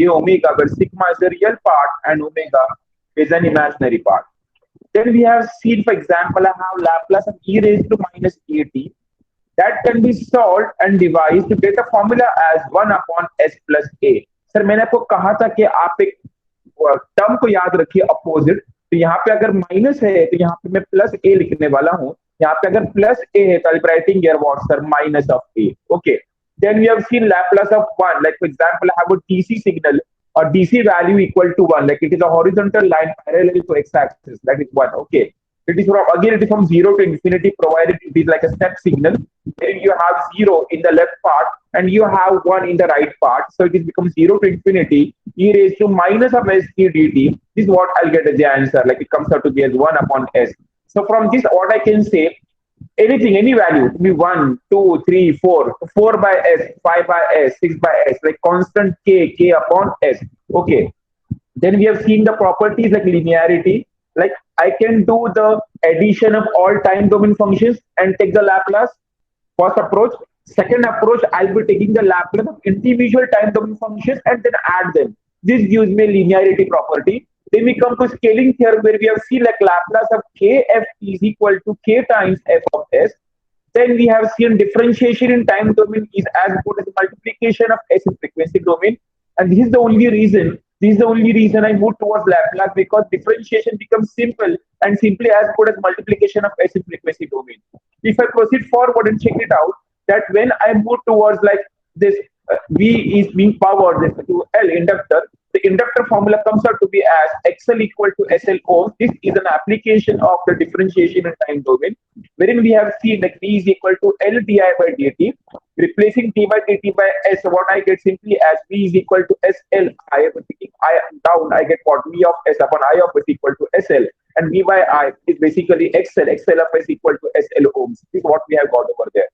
j omega, where sigma is the real part and omega is an imaginary part. Then we have seen, for example, I have Laplace of e raised to minus at that can be solved and devised to get a formula as 1 upon s plus a. Sir मैंने आपको कहा था कि आप एक term को याद रखिए अपोजिट, तो यहाँ पे अगर माइनस है तो यहाँ पे मैं प्लस ए लिखने वाला हूँ, यहाँ पे अगर प्लस ए है तो आई writing here what sir minus of A. Okay, then we have seen Laplace of 1, like for example I have a DC signal or DC value equal to 1, like it is a horizontal line parallel to x-axis, that is 1. Okay, it is from, again it is from 0 to infinity, provided it is like a step signal where you have 0 in the left part and you have 1 in the right part, so it is becomes 0 to infinity e raised to minus of s t dt. This is what I'll get as the answer, like it comes out to be as 1 upon s. So from this what I can say, anything, any value, to be 1, 2, 3, 4, 4 by s, 5 by s, 6 by s, like constant k upon s. Okay, then we have seen the properties like linearity, like I can do the addition of all time domain functions and take the Laplace. First approach. Second approach, I'll be taking the Laplace of individual time domain functions and then add them. This gives me linearity property. Then we come to scaling theorem, where we have seen like Laplace of kf is equal to k times f of s. Then we have seen differentiation in time domain is as good as multiplication of s in frequency domain. And this is the only reason I move towards Laplace, because differentiation becomes simple and simply as good as multiplication of s in frequency domain. If I proceed forward and check it out, that when I move towards like this V is being powered to L inductor, the inductor formula comes out to be as XL equal to SL ohms. This is an application of the differentiation in time domain, wherein we have seen that V is equal to L di by dt. Replacing d by dt by S, what I get simply as V is equal to SL I. But taking I down, I get what V of S upon I of S equal to SL. And V by I is basically XL of S equal to SL ohms. This is what we have got over there.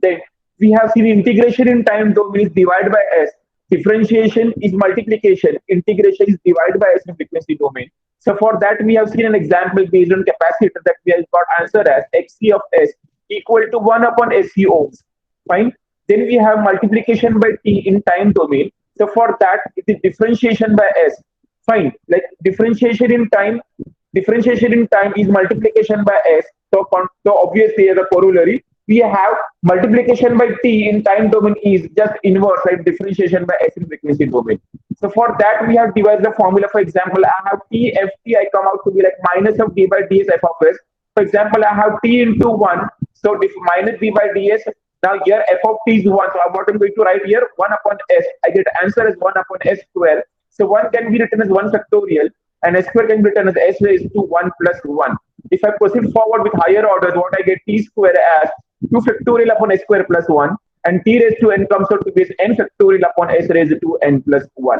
Then we have seen integration in time domain is divided by S. Differentiation is multiplication. Integration is divided by S in frequency domain. So for that, we have seen an example based on capacitor that we have got answer as Xc of S equal to 1 upon SC ohms. Fine. Then we have multiplication by T in time domain. So for that, it is differentiation by S. Fine. Like differentiation in time is multiplication by S. So obviously as a corollary, we have multiplication by T in time domain is just inverse, like differentiation by S in frequency domain. So for that, we have devised the formula. For example, I have T ft, I come out to be like minus of d by ds f of s. For example, I have T into 1, so if minus d by ds, now here f of t is 1, so what I'm going to write here, 1 upon s, I get answer as 1 upon s square. So 1 can be written as 1 factorial, and s square can be written as s raised to 1 plus 1. If I proceed forward with higher orders, what I get t square as 2 factorial upon s square plus 1, and t raised to n comes out to be n factorial upon s raised to n plus 1.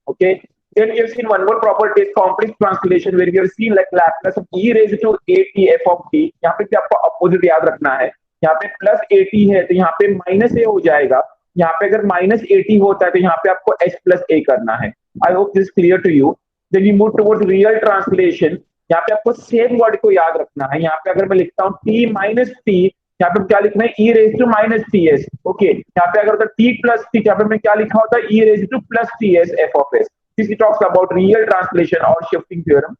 Okay. Then we have seen one more property, complex translation, where we have seen like Laplace of e raised to at f of t. यहाँ पे आपको opposite याद रखना है. यहाँ पे plus at है तो यहाँ पे माइनस a हो जाएगा. यहाँ पे अगर माइनस at होता है तो यहाँ पे आपको h plus a करना है. I hope this is clear to you. Then we move towards real translation. यहाँ पे आपको सेम वर्ड को याद रखना है. यहाँ पे अगर मैं लिखता हूँ t minus t, यहाँ पे क्या लिखना है e raised to minus ts. Okay, यहाँ पे अगर होता t plus t, यहाँ पे मैं क्या लिखा होता है e raised to plus ts f of s. This talks about real translation और shifting theorem.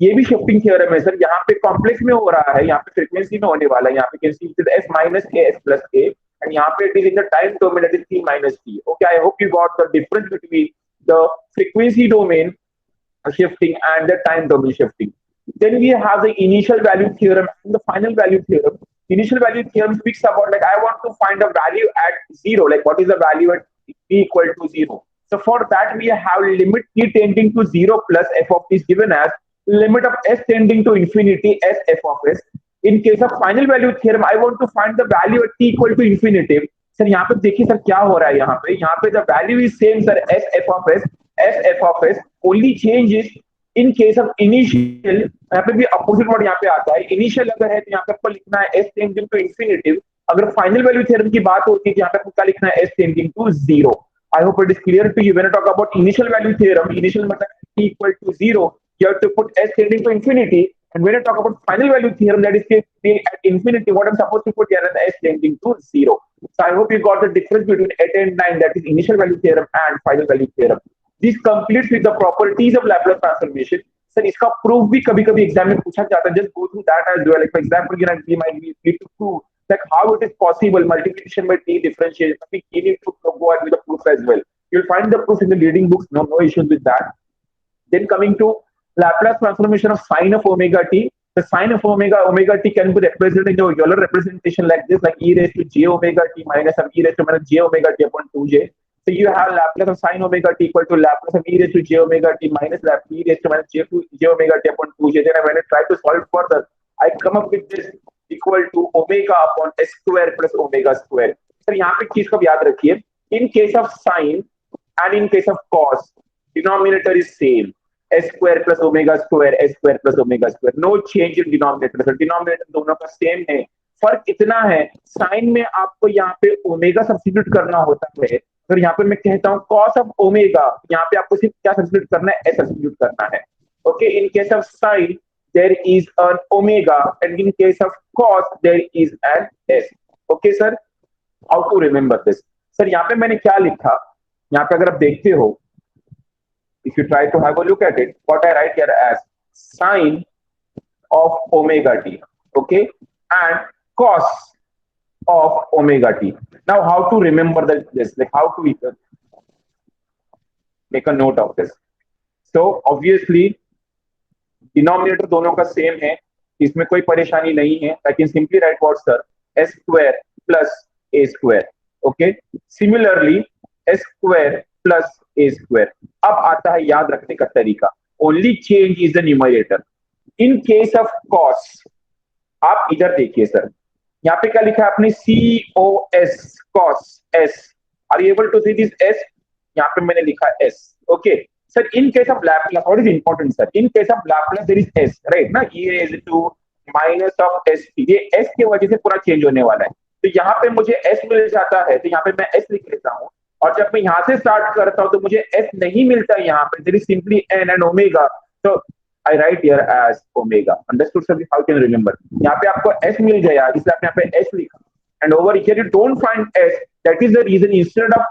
ये भी shifting theorem है सर. यहाँ पे कॉम्प्लेक्स में हो रहा है, यहाँ पे फ्रीक्वेंसी में होने वाला है. यहाँ पे can see s minus a s plus a, and यहाँ पे it is in the time domain, that is t minus t. Okay, I hope you got the difference between the frequency domain shifting and the time domain shifting. Then we have the initial value theorem and the final value theorem. Initial value theorem speaks about like I want to find a value at 0, like what is the value at t equal to 0. So for that, we have limit t tending to 0 plus f of t is given as limit of s tending to infinity s f of s. In case of final value theorem, I want to find the value at t equal to infinity. Sir यहाँ पे देखिए sir क्या हो रहा है. यहाँ पे the value is same sir, s f of s. Only change is in case of initial, यहाँ पे भी opposite word यहाँ पे आता है. Initial अगर है तो यहाँ पे आपको लिखना है s tending to infinity. अगर final value theorem की बात होती है तो यहाँ पे आपको क्या लिखना है s tending to 0. I hope it is clear to you. When I talk about initial value theorem, initial मतलब t equal to 0, you have to put s tending to infinity. And when I talk about final value theorem, that is at infinity, what I'm supposed to put here is s tending to 0. So I hope you got the difference between 8 and 9, that is initial value theorem and final value theorem. This completes with the properties of Laplace transformation. Sir इसका proof भी कभी कभी exam में पूछा जाता है. Just go through that as well. For example, we might need to prove like how it is possible multiplication by t differentiation. We need to go ahead with the proof as well. You'll find the proof in the leading books. No issues with that. Then coming to Laplace transformation of sine of omega t. The sine of omega t can be represented in the Euler representation like this, like e raised to j omega t minus e raised to minus j omega t upon 2j. So you have Laplace of sine omega t equal to Laplace of e raised to j omega t minus e raised to minus j omega t upon 2j. Then when I try to solve further, I come up with this equal to omega upon s square plus omega square. Sir यहाँ पे चीज को याद रखिए, in case of sine and in case of cos, denominator is same. S square plus omega square, S square plus omega square. No change in denominator. Sir denominator दोनों का same है. फर्क इतना है, साइन में आपको यहाँ पे ओमेगा सब्स्टिट्यूट करना होता है. अगर यहाँ पे मैं कहता हूँ कॉस ऑफ ओमेगा, यहाँ पे आपको सिर्फ क्या सब्स्टिट्यूट करना है, एस सब्स्टिट्यूट करना है. Okay, in case of sine there is an omega and in case of cos there is an s. Okay sir, how to remember this? Sir यहाँ पे मैंने क्या लिखा, यहाँ पे अगर आप देखते हो, if you try to have a look at it, what I write here as sine of omega t, okay, and cos of omega t. Now, how to remember this? Like how to make a note of this? So, obviously, denominator दोनों का same है, इसमें कोई परेशानी नहीं है. I can simply write what, sir? S square plus a square. Okay. Similarly, s square plus a square. अब आता है याद रखने का तरीका. Only change is the numerator. In case of cos, आप इधर देखिए सर, यहाँ पे क्या लिखा है आपने, COS, cos S. Are you able to see this S? यहाँ पे मैंने लिखा S. Okay. Sir, in case of Laplace, what is important, sir? In case of Laplace, there is S, right? ना, e raised to minus of st. ये S की वजह से पूरा चेंज होने वाला है. तो यहाँ पे मुझे S मिल जाता है, तो यहाँ पे मैं S लिख लेता हूँ. और जब मैं यहाँ से स्टार्ट करता हूँ तो मुझे S नहीं मिलता है यहाँ पे. There is simply n and omega. So I write here as omega. Understood, sir? How can you remember? यहाँ पे आपको S मिल गया, इसलिए आपने यहाँ पे S लिखा. And over here you don't find S. That is the reason instead of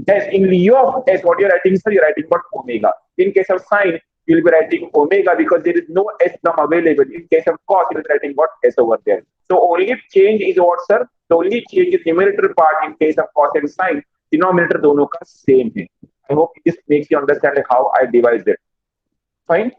S, in lieu of S, what you're writing, sir, you're writing about omega. In case of sine, you'll be writing omega because there is no S term available. In case of cos, you'll be writing what, S over there. So only change is what, sir? The only change is numerator part in case of cos and sine. Denominator दोनों का same है. I hope this makes you understand like how I devised it. Fine.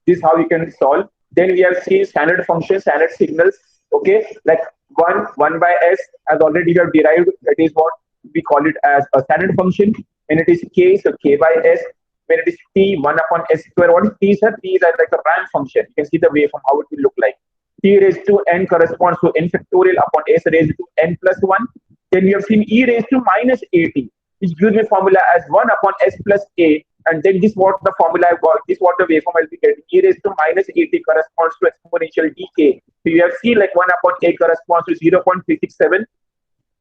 This is how you can solve. Then we have seen standard functions, standard signals. Okay, like 1 by S, as already we have derived. That is what we call it as a standard function. When it is K, so K by S. When it is T, 1 upon S square. What is T, sir? T is like a ramp function. You can see the waveform, how it will look like. T raised to n corresponds to n factorial upon S raised to n plus 1. Then we have seen e raised to minus at, which gives me formula as 1 upon S plus a. And then this what the formula I've got, this what the waveform I'll be getting. E raised to minus at corresponds to exponential decay. So you have seen like 1 upon a corresponds to 0.367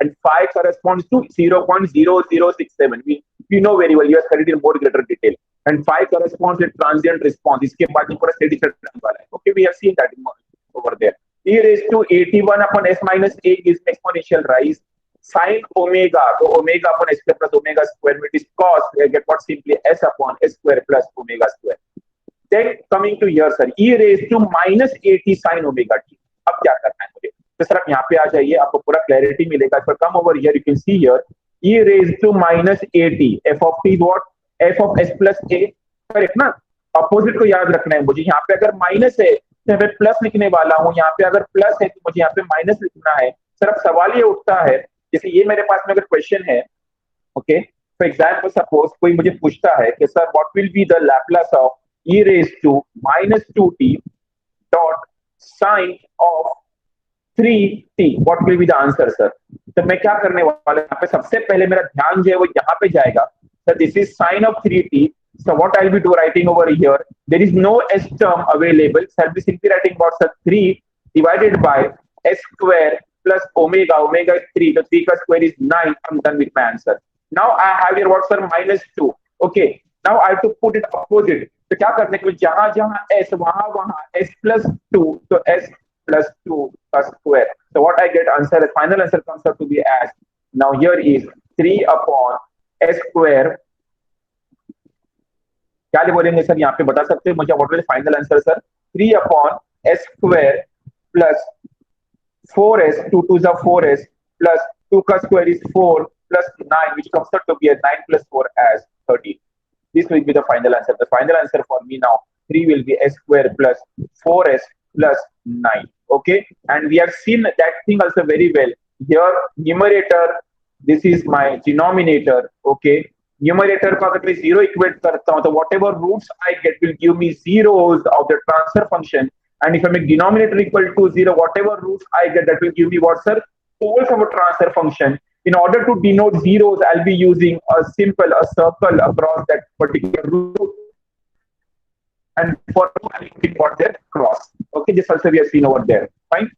and 5 corresponds to 0.0067. We know very well, you have studied in more greater detail. And 5 corresponds to transient response. Iske baad pura steady state wala hai. Okay, we have seen that over there. E raised to 81 upon S minus a gives exponential rise. Sine omega, so omega upon S square plus omega square, which is cos, I get what, simply S upon S square plus omega square. Then coming to here, sir, e raised to minus 80 sine omega t. अब क्या करना है मुझे? तो sir आप यहाँ पे आ जाइए, आपको पूरा क्लैरिटी मिलेगा. So come over here, you can see here, e raised to minus 80. F of t is what? F of S plus a. Correct ना? अपोजिट को याद रखना है मुझे. यहाँ पे अगर माइनस है तो यहाँ पे प्लस लिखने वाला हूँ. यहाँ पे अगर प्लस है तो मुझे यहाँ पे माइनस लिखना है. सर अब सवाल ये उठता है, जैसे ये मेरे पास में अगर क्वेश्चन है, ओके, फॉर एग्जाम्पल सपोज कोई मुझे पूछता है कि sir what will be the Laplace of e raised to minus 2t dot sine of 3t, what will be the answer, sir? तो मैं क्या करने वाला हूं, यहाँ पे सबसे पहले मेरा ध्यान जो है वो यहाँ पे जाएगा. Sir this is sine of 3t. So what I'll be writing over here, there is no s term available, so I'll be simply writing about, sir, 3 divided by s square plus omega. Omega is 3, the 3 ka square is 9. I'm done with my answer. Now I have here what, sir? Minus 2. Okay, now I have to put it opposite. तो क्या करने के लिए जहां जहां s वहां वहां s+2, तो s+2 का square. So what I get answer, final answer comes out to be as, now here is 3 upon s square. क्या बोलेंगे सर यहाँ पे बता सकते हैं मुझे, what will final answer sir? 3 upon s square plus 4s, 2 2 is 4s, plus 2 का square is 4 plus 9, which comes out to be a 9 plus 4 as 13. This will be the final answer. The final answer for me now, 3 will be s square plus 4s plus 9. Okay, and we have seen that thing also very well. Here, numerator, this is my denominator. Okay, numerator को अगर मैं zero equate करता हूँ तो whatever roots I get will give me zeros of the transfer function. And if I make denominator equal to 0, whatever roots I get, that will give me what, sir? Poles of a transfer function. In order to denote zeros, I'll be using a circle across that particular root. And for I'll be putting what there? Cross. Okay, this also we have seen over there. Fine.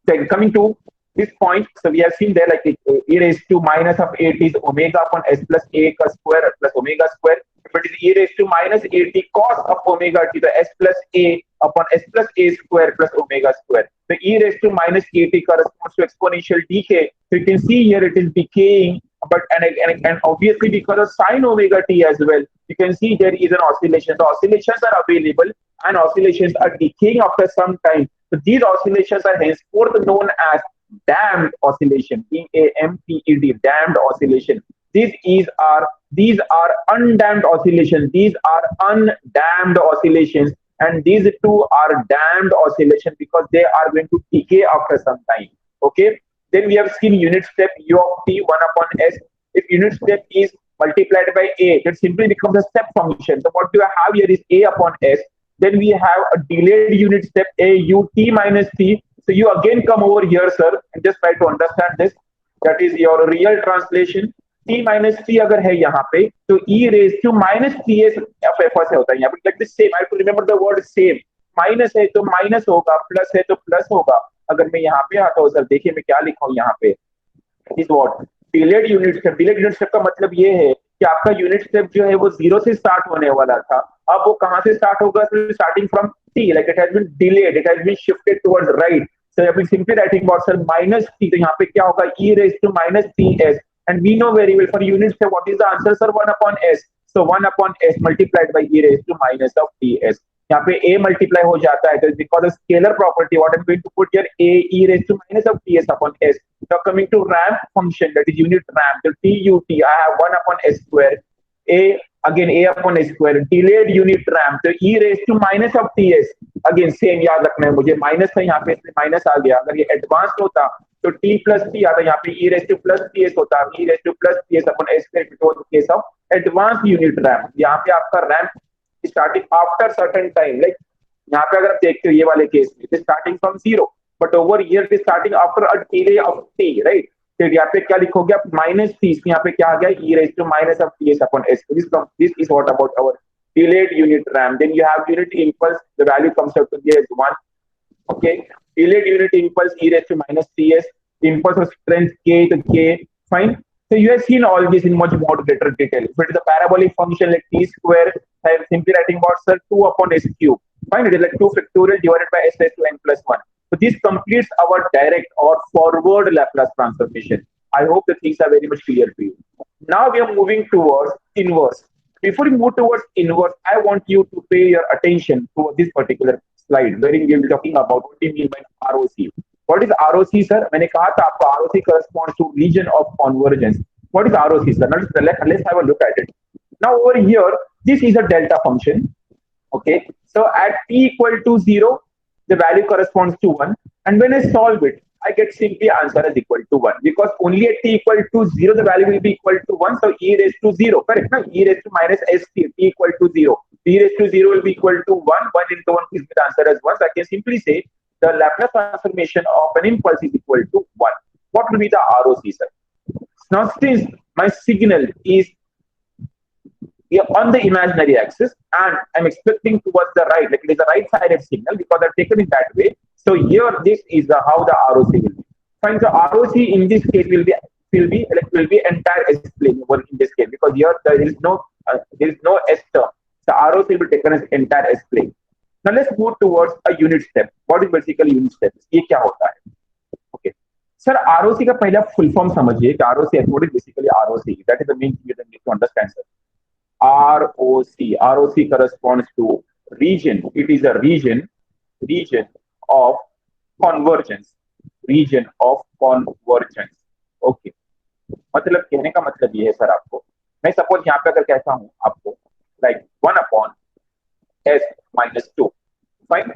Then coming to this point, so we have seen there like e raised to minus of 8 is omega upon s plus a square plus omega square. If it is e raised to minus 80 cos of omega t, the s plus a upon s plus a square plus omega square. The e raised to minus 80 corresponds to exponential decay. So you can see here it is decaying, but and obviously because of sine omega t as well, you can see there is an oscillation. The oscillations are available and oscillations are decaying after some time. So these oscillations are henceforth known as damped oscillation, DAMPED, damped oscillation. These are undamped oscillations. These are undamped oscillations, and these two are damped oscillations because they are going to decay after some time. Okay. Then we have seen unit step u of t 1 upon s. If unit step is multiplied by a, that simply becomes a step function. So what do I have here is a upon s. Then we have a delayed unit step a u t minus t. So you again come over here, sir, and just try to understand this. That is your real translation. T minus t अगर है यहाँ पे तो e raised to minus ts of f से होता है यहाँ पे, like the same. I have to remember the word same. Minus है तो माइनस होगा, प्लस है तो प्लस होगा. अगर मैं यहाँ पे आता हूँ सर, देखिए मैं क्या लिखा हूँ यहाँ पे, is what delayed unit step. Delayed unit step का मतलब ये है कि आपका यूनिट स्टेप जो है वो 0 से स्टार्ट होने वाला था, अब वो कहाँ से स्टार्ट होगा? Starting from t, like it has been delayed, it has been shifted towards right. So I will simply writing about, sir, minus t. तो यहाँ पे क्या होगा? e raised to minus ts. And we know very well for unit step what is the answer, sir? 1 upon s. So 1 upon s multiplied by e raised to minus of ts. यहाँ पे a multiply हो जाता है, तो because of scalar property, what I'm going to put here, a e raised to minus of ts upon s. Now coming to ramp function, that is unit ramp, the tut, I have 1 upon s square. A again a upon s square. Delayed unit ramp, तो e raised to minus of ts. Again same याद रखना है मुझे, minus था यहाँ पे इसलिए minus आ गया. अगर ये एडवांस्ड होता तो t प्लस टी आता, यहाँ पे e raise to plus t s होता, e raise to plus t s upon s square case of advance unit ramp. यहाँ पे आपका ramp starting after certain time, like यहाँ पे अगर आप देखते हो ये वाले केस में it starting from 0, but over here it starting after a delay of t, right. तो यहाँ पे क्या लिखोगे आप? Minus t. यहाँ पे क्या आ गया? e raise to minus of t s upon s. This is what about our delayed unit ramp. Then you have unit impulse, the value comes out to be as 1. Okay, delayed unit impulse e raised to minus ts, impulse of strength k to k. Fine. So you have seen all this in much more greater detail. If it is a parabolic function like t square, I am simply writing about, sir, 2 upon s cube. Fine, it is like 2 factorial divided by s raised to n plus 1. So this completes our direct or forward Laplace transformation. I hope the things are very much clear to you. Now we are moving towards inverse. Before we move towards inverse, I want you to pay your attention to this particular slide wherein we will be talking about what do you mean by ROC. What is ROC, sir? मैंने कहा था आपको ROC corresponds to region of convergence. What is ROC, sir? Now let's have a look at it. Now over here, this is a delta function. Okay, so at t equal to 0, the value corresponds to 1, and when I solve it, I get simply answer as equal to 1 because only at t equal to 0 the value will be equal to 1. So e raised to 0, correct? No? E raised to minus st, t equal to 0. E raised to 0 will be equal to 1. 1 into 1 gives me the answer as 1. So I can simply say the Laplace transformation of an impulse is equal to 1. What will be the ROC, sir? Now since my signal is on the imaginary axis and I'm expecting towards the right, like it is a right-sided signal because I've taken it that way. So here, this is how the ROC will be. Fine. So ROC in this case will be entire S plane in this case because here there is no S term. the ROC will be taken as entire S plane. Now let's move towards a unit step. What is basically unit steps? ये क्या होता है? Okay. Sir, ROC का पहला full form समझिए कि ROC what is basically ROC? That is the main thing you need to understand, sir. ROC corresponds to region. It is a region of convergence. Region of convergence. Okay. मतलब कहने का मतलब ये है sir आपको, मैं सपोज यहाँ पे अगर कहता हूँ आपको like 1/s minus 2. Fine.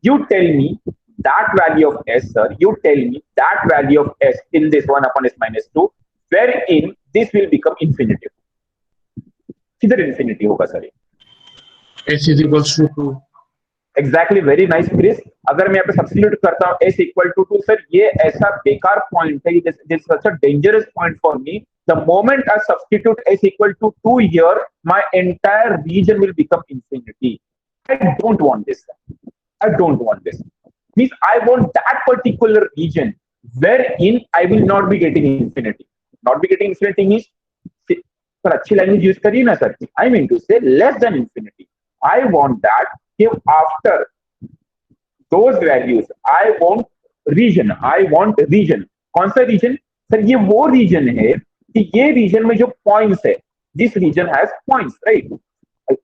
You tell me that value of s, sir. You tell me that value of s in this 1/s minus 2, wherein this will become infinitive. किधर infinity होगा sir? S is equals to 2. Exactly, very nice, Chris. अगर मैं यहाँ पे substitute करता हूँ s equal to 2, sir ये ऐसा बेकार पॉइंट है, this is such a dangerous point for me. The moment I substitute s equal to 2 here, my entire region will become infinity. I don't want this. I don't want this. Means I want that particular region wherein I will not be getting infinity. Not be getting infinity means, sir अच्छी language use करिए ना sir. I mean to say less than infinity. I want that if after those values I want region. कौन सा region? Sir ये वो region है कि ये region में जो points है, this region has points, right?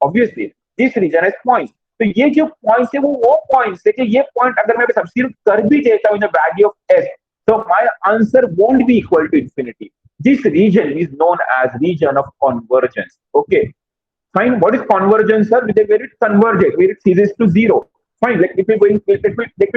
Obviously this region has points. तो ये जो points है वो points है कि ये point अगर मैं substitute कर भी देता हूँ in the value of s, so my answer won't be equal to infinity. This region is known as region of convergence. Okay. Fine. What is convergence, sir? Where it converges, where it ceases to zero. Fine. Like it will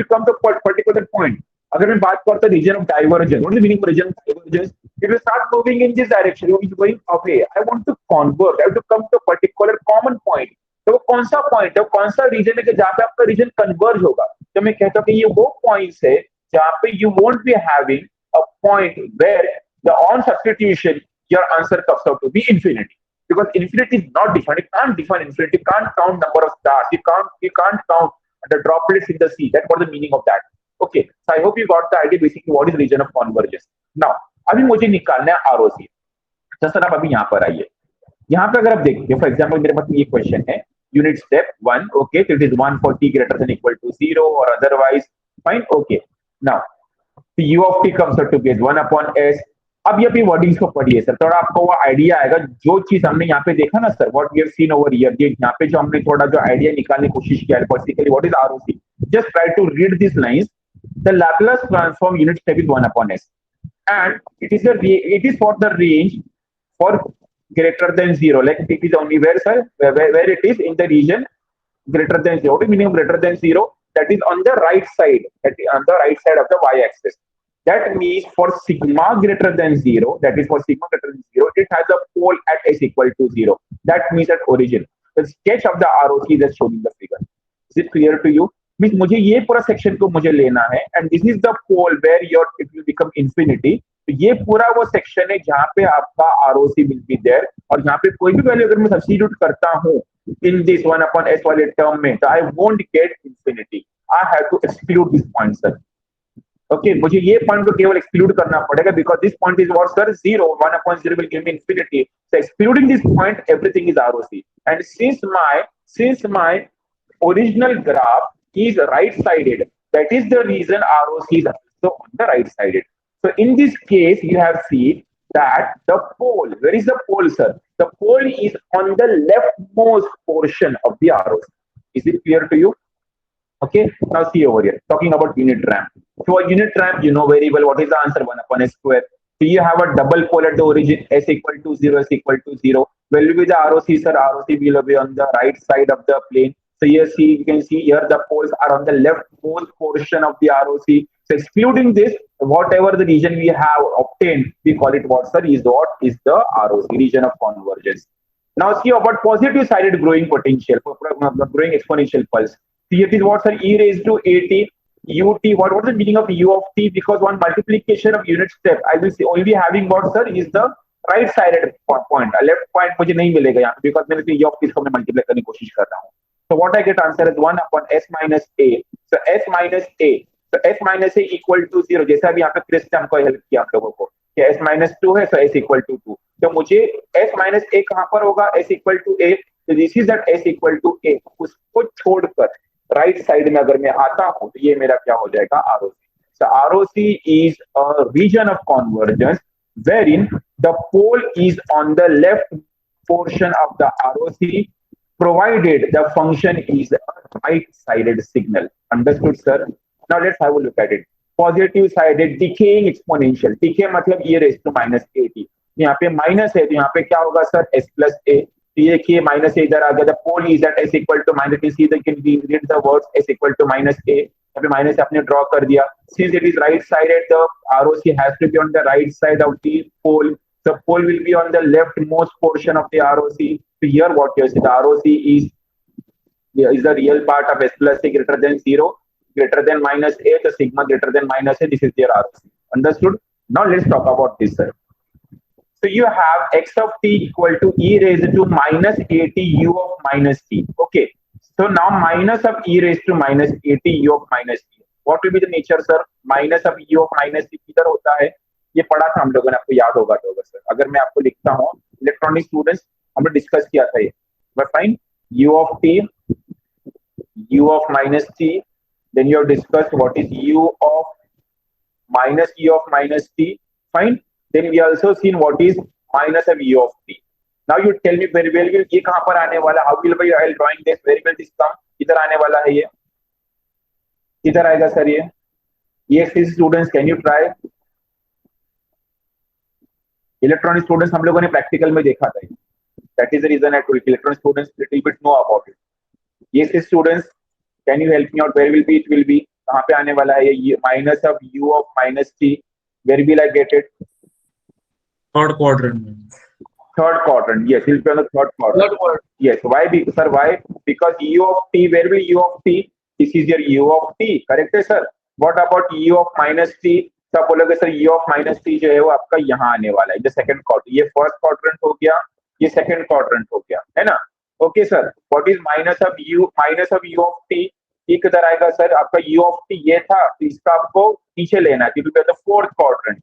come to a particular point. अगर मैं बात करता हूँ region of divergence, what is the meaning of region of divergence? It will start moving in this direction. It is going away. I want to convert. I have to come to a particular common point. तो वो कौन सा point है, कौन सा reason है कि जहाँ पे आपका रीजन कन्वर्ज होगा? तो मैं कहता हूँ कि ये वो पॉइंट्स है जहाँ पे you won't be having a point where the on substitution your answer comes out to be infinity. Because infinity is not defined. You can't define infinity. You can't count number of stars. You can't count the droplets in the sea. That's what the meaning of that. Okay. So I hope you got the idea basically what is region of convergence. Now, अभी मुझे निकालना है ROC. तो sir आप अभी यहाँ पर आइए. यहाँ पे अगर आप देखिए, फॉर एग्जाम्पल मेरे पास ये क्वेश्चन है, unit step 1, okay, it is 1 for t greater than equal to 0 or otherwise, fine, okay. Now, u of t comes out to be 1/s. अब ये भी वर्डिंग्स को पढ़िए सर, थोड़ा आपको वो आइडिया आएगा. जो चीज हमने यहाँ पे देखा ना sir, what we have seen over here, यहाँ पे जो हमने थोड़ा जो आइडिया निकालने की कोशिश किया है, basically what is ROC. Just try to read this lines. The Laplace transform unit step is 1/s and it is for the range for greater than 0. Like it is only where, sir, where it is in the region greater than 0. What is meaning of greater than 0? That is on the right side, on the right side of the y-axis. That means for sigma greater than 0, that is for sigma greater than 0, it has a pole at s equal to 0. That means at origin. The sketch of the ROC is as shown in the figure. Is it clear to you? Means मुझे ये पूरा section को मुझे लेना है, and this is the pole where your it will become infinity. तो ये पूरा वो सेक्शन है जहाँ पे आपका ROC will be there, और यहाँ पे कोई भी वैल्यू अगर मैं सब्स्टिट्यूट करता हूँ in this 1/s वाले टर्म में, तो I won't get infinity. I have to exclude this point, sir. Okay, मुझे ये पॉइंट को केवल एक्सक्लूड करना पड़ेगा because this point is what, sir? 0. 1/0 will give me infinity. So excluding this point, everything is ROC. And since my original graph is right-sided, that is the reason ROC is also on the right-sided. So in this case, you have seen that the pole, where is the pole, sir? The pole is on the leftmost portion of the ROC. Is it clear to you? Okay, now see over here, talking about unit ramp. So a unit ramp, you know very well what is the answer, 1/s square. So you have a double pole at the origin, s equal to 0, s equal to 0. Well, will be the ROC, sir? ROC will be on the right side of the plane. So here, see, you can see here the poles are on the leftmost portion of the ROC. So excluding this, whatever the region we have obtained, we call it what, sir? Is the ROC, region of convergence. Now see about positive sided growing potential, growing exponential pulse. See, it is what, sir? E raised to at ut. What is the meaning of u of t? Because one multiplication of unit step, I will say only having what, sir, is the right sided point. A left point मुझे नहीं मिलेगा यहाँ, because मैंने u of t को मैं multiply करने की कोशिश कर रहा हूँ. So what I get answer is 1/s minus a. So s minus a. So s minus a equal to 0. जैसा अभी यहाँ पे क्रिस ने हमको हेल्प किया आप लोगों को कि s minus 2 है, so s equal to 2. तो मुझे s minus a कहाँ पर होगा? s equal to a. तो this is that s equal to a, उसको छोड़कर राइट साइड में अगर मैं आता हूं तो ये मेरा क्या हो जाएगा, ROC. So ROC is a region of convergence wherein the pole is on the left portion of the ROC provided the function is a right-sided signal. Understood, sir? Now let's have a look at it. Positive-sided decaying exponential. Decay मतलब e raised to minus at. यहाँ पे minus है तो यहाँ पे क्या होगा sir, s plus a. तो ये देखिए माइनस ए इधर आ गया. The pole is at s equal to minus, see the can be read the words s equal to minus a. यहाँ पे माइनस आपने ड्रॉ कर दिया. Since it is right sided the ROC has to be on the right side of the pole. The pole will be on the leftmost portion of the ROC. So here what you see, the ROC is the real part of s plus a greater than 0, greater than minus a, the sigma greater than minus a, this is their ROC. Understood? Now let's talk about this, sir. So you have x of t equal to e raised to minus at u of minus t. Okay. So now minus of e raised to minus at u of minus t. What will be the nature, sir? Minus of u of minus t किधर होता है? ये पढ़ा था हम लोगों ने, आपको याद होगा तो सर. अगर मैं आपको लिखता हूँ, इलेक्ट्रॉनिक स्टूडेंट्स हमने डिस्कस किया था ये. But fine, u of t, u of minus t, then you have discussed what is u of minus e of minus t. Fine. Then we also seen what is minus of u of t. Now you tell me very well, ये कहाँ पर आने वाला? How will be while drawing this? Very well, this term इधर आने वाला है. ये इधर आएगा सर. ये students can you try? Electronic students हम लोगों ने प्रैक्टिकल में देखा था. That is the reason I told electronic students little bit know about it. ये students can you help me out? Where will be, it will be कहां पे आने वाला है ये minus of u of minus t? Where will I get it? Third quadrant. Third quadrant. Yes, it will be on the third quadrant. Yes. Why? Sir, why? Because u of t, where will u of t? This is your u of t. Correct है sir? What about u of minus t? सब बोलोगे sir u of minus t जो है वो आपका यहाँ आने वाला है, ये सेकंड क्वाड्रेंट. ये फर्स्ट क्वाड्रेंट हो गया, ये सेकंड क्वाड्रेंट हो गया, है ना? Okay sir. What is minus of u of t? ये किधर आएगा सर? आपका u of t ये था, तो इसका आपको नीचे लेना है. It will be the fourth quadrant.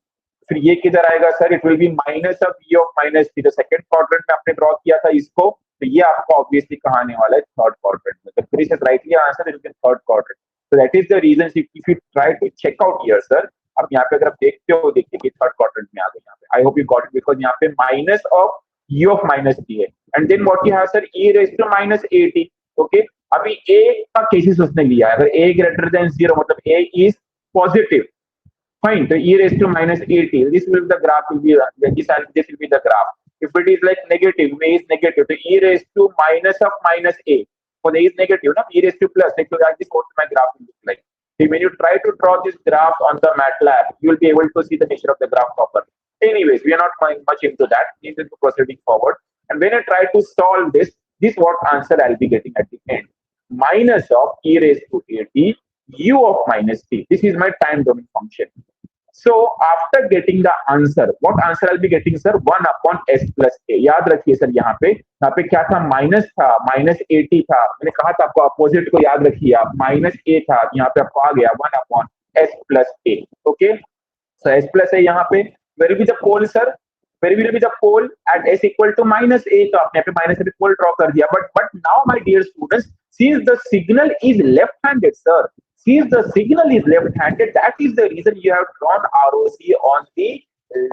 फिर ये किधर आएगा sir? It will B minus of e of minus t. तो सेकंड क्वाड्रेंट में आपने ड्रॉ किया था इसको, तो ये आपको ऑब्वियसली कहाँ आने वाला है? थर्ड क्वाड्रेंट में. तो this is rightly answer, it will B third quadrant. So that is the reason if you try to check out here, sir. अब यहाँ पे अगर आप देखते हो, देखिए कि थर्ड क्वाड्रेंट में आ गए यहाँ पे. I hope you got it, because यहाँ पे minus of u of minus t है. And then what you have sir? e raise to minus at. Okay. अभी a का केसेस उसने लिया है. अगर a ग्रेटर देन 0 मतलब a इज पॉजिटिव, फाइन, तो e raise to minus at, this will the graph will be this will be the graph. If it is like negative, a is negative, तो e raise to minus of minus a, for a is negative, no? E raised to plus, like this what my graph will look like. So when you try to draw this graph on the MATLAB, you will be able to see the nature of the graph properly. Anyways, we are not going much into that. Into proceeding forward. And when I try to solve this what answer I'll be getting at the end. Minus of e raised to at u of minus t. This is my time domain function. So after getting the answer, what answer I'll be getting, sir? 1 upon s plus a. याद रखिए sir, यहाँ पे क्या था? Minus था, minus at था. मैंने कहा था आपको अपोजिट को याद रखिए आप. माइनस a था, यहाँ पे आपको आ गया 1 upon s plus a. Okay. So s plus a यहाँ पे where will be the pole, sir? Where will be the pole at s equal to minus a? तो आपने यहाँ पे माइनस a pole ड्रॉ कर दिया. But now my dear students, since the signal is left-handed, sir. Since the signal is left-handed, that is the reason you have drawn ROC on the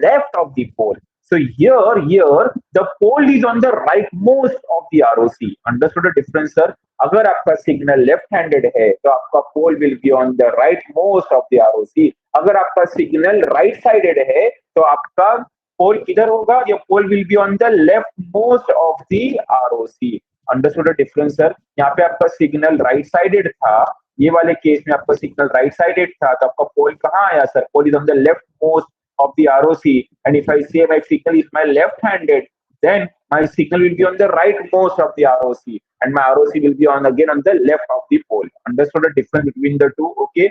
left of the pole. So here, the pole is on the rightmost of the ROC. Understood the difference, sir? अगर आपका signal left-handed है, तो आपका pole will be on the rightmost of the ROC. अगर आपका signal right-sided है, तो आपका pole किधर होगा? Your pole will be on the leftmost of the ROC. Understood the difference, sir? यहाँ पे आपका signal right-sided था. ये वाले केस में आपका सिग्नल राइट साइडेड था, तो आपका पोल कहाँ आया sir? Pole is on the left most of the ROC. And if I say my signal is my left handed, then my signal will be on the right most of the ROC and my ROC will be on again on the left of the pole. Understood the difference between the two? Okay.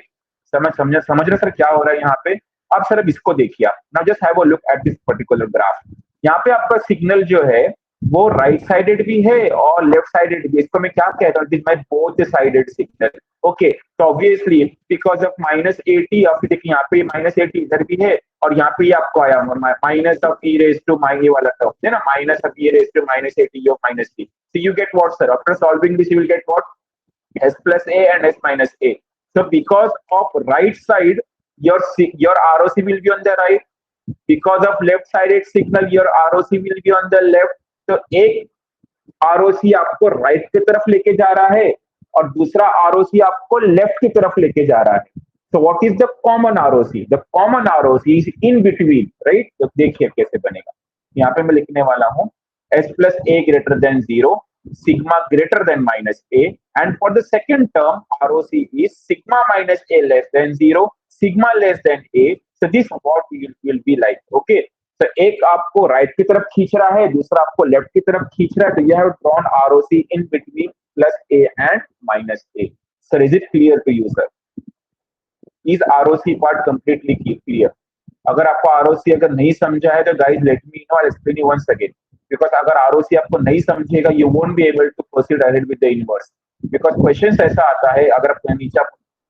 समझ रहे sir क्या हो रहा है यहाँ पे? अब sir अब इसको देखिए. Now just have a look at this particular graph. यहाँ पे आपका सिग्नल जो है वो राइट साइडेड भी है और लेफ्ट साइडेड भी. इसको मैं क्या कहता हूँ? It is my both sided signal. Okay. तो obviously because of minus at, और फिर देखिए यहाँ पे माइनस at इधर भी है, और यहाँ पे आपको आया minus of e raise to ये वाला टर्म है ना, minus of e raise to minus at of minus t. So you get what, sir? After solving this, you will get what? S plus A and S minus A. So because of right side, your ROC will be on the right. Because of left sided signal, your ROC will be on the left. तो एक ROC आपको right की तरफ लेके जा रहा है और दूसरा ROC आपको लेफ्ट की तरफ लेके जा रहा है. So what is the common ROC? The common ROC is in between, right? तो देखिए कैसे बनेगा. यहाँ पे मैं लिखने वाला हूँ S plus A greater than 0, sigma greater than minus A, and for the second term ROC is sigma minus A less than 0, sigma less than A. So this what will be like. Okay. So एक आपको right की तरफ खींच रहा है, दूसरा आपको left की तरफ खींच रहा है. तो यह drawn ROC in between plus A and minus A. Sir, is it clear to you, sir? Is ROC part completely clear? अगर आपको ROC अगर नहीं समझा है तो guys let me know, I'll explain you once again. Because अगर ROC आपको नहीं समझेगा, you won't be able to proceed ahead with the inverse. Because questions ऐसा आता है, अगर आप नीचे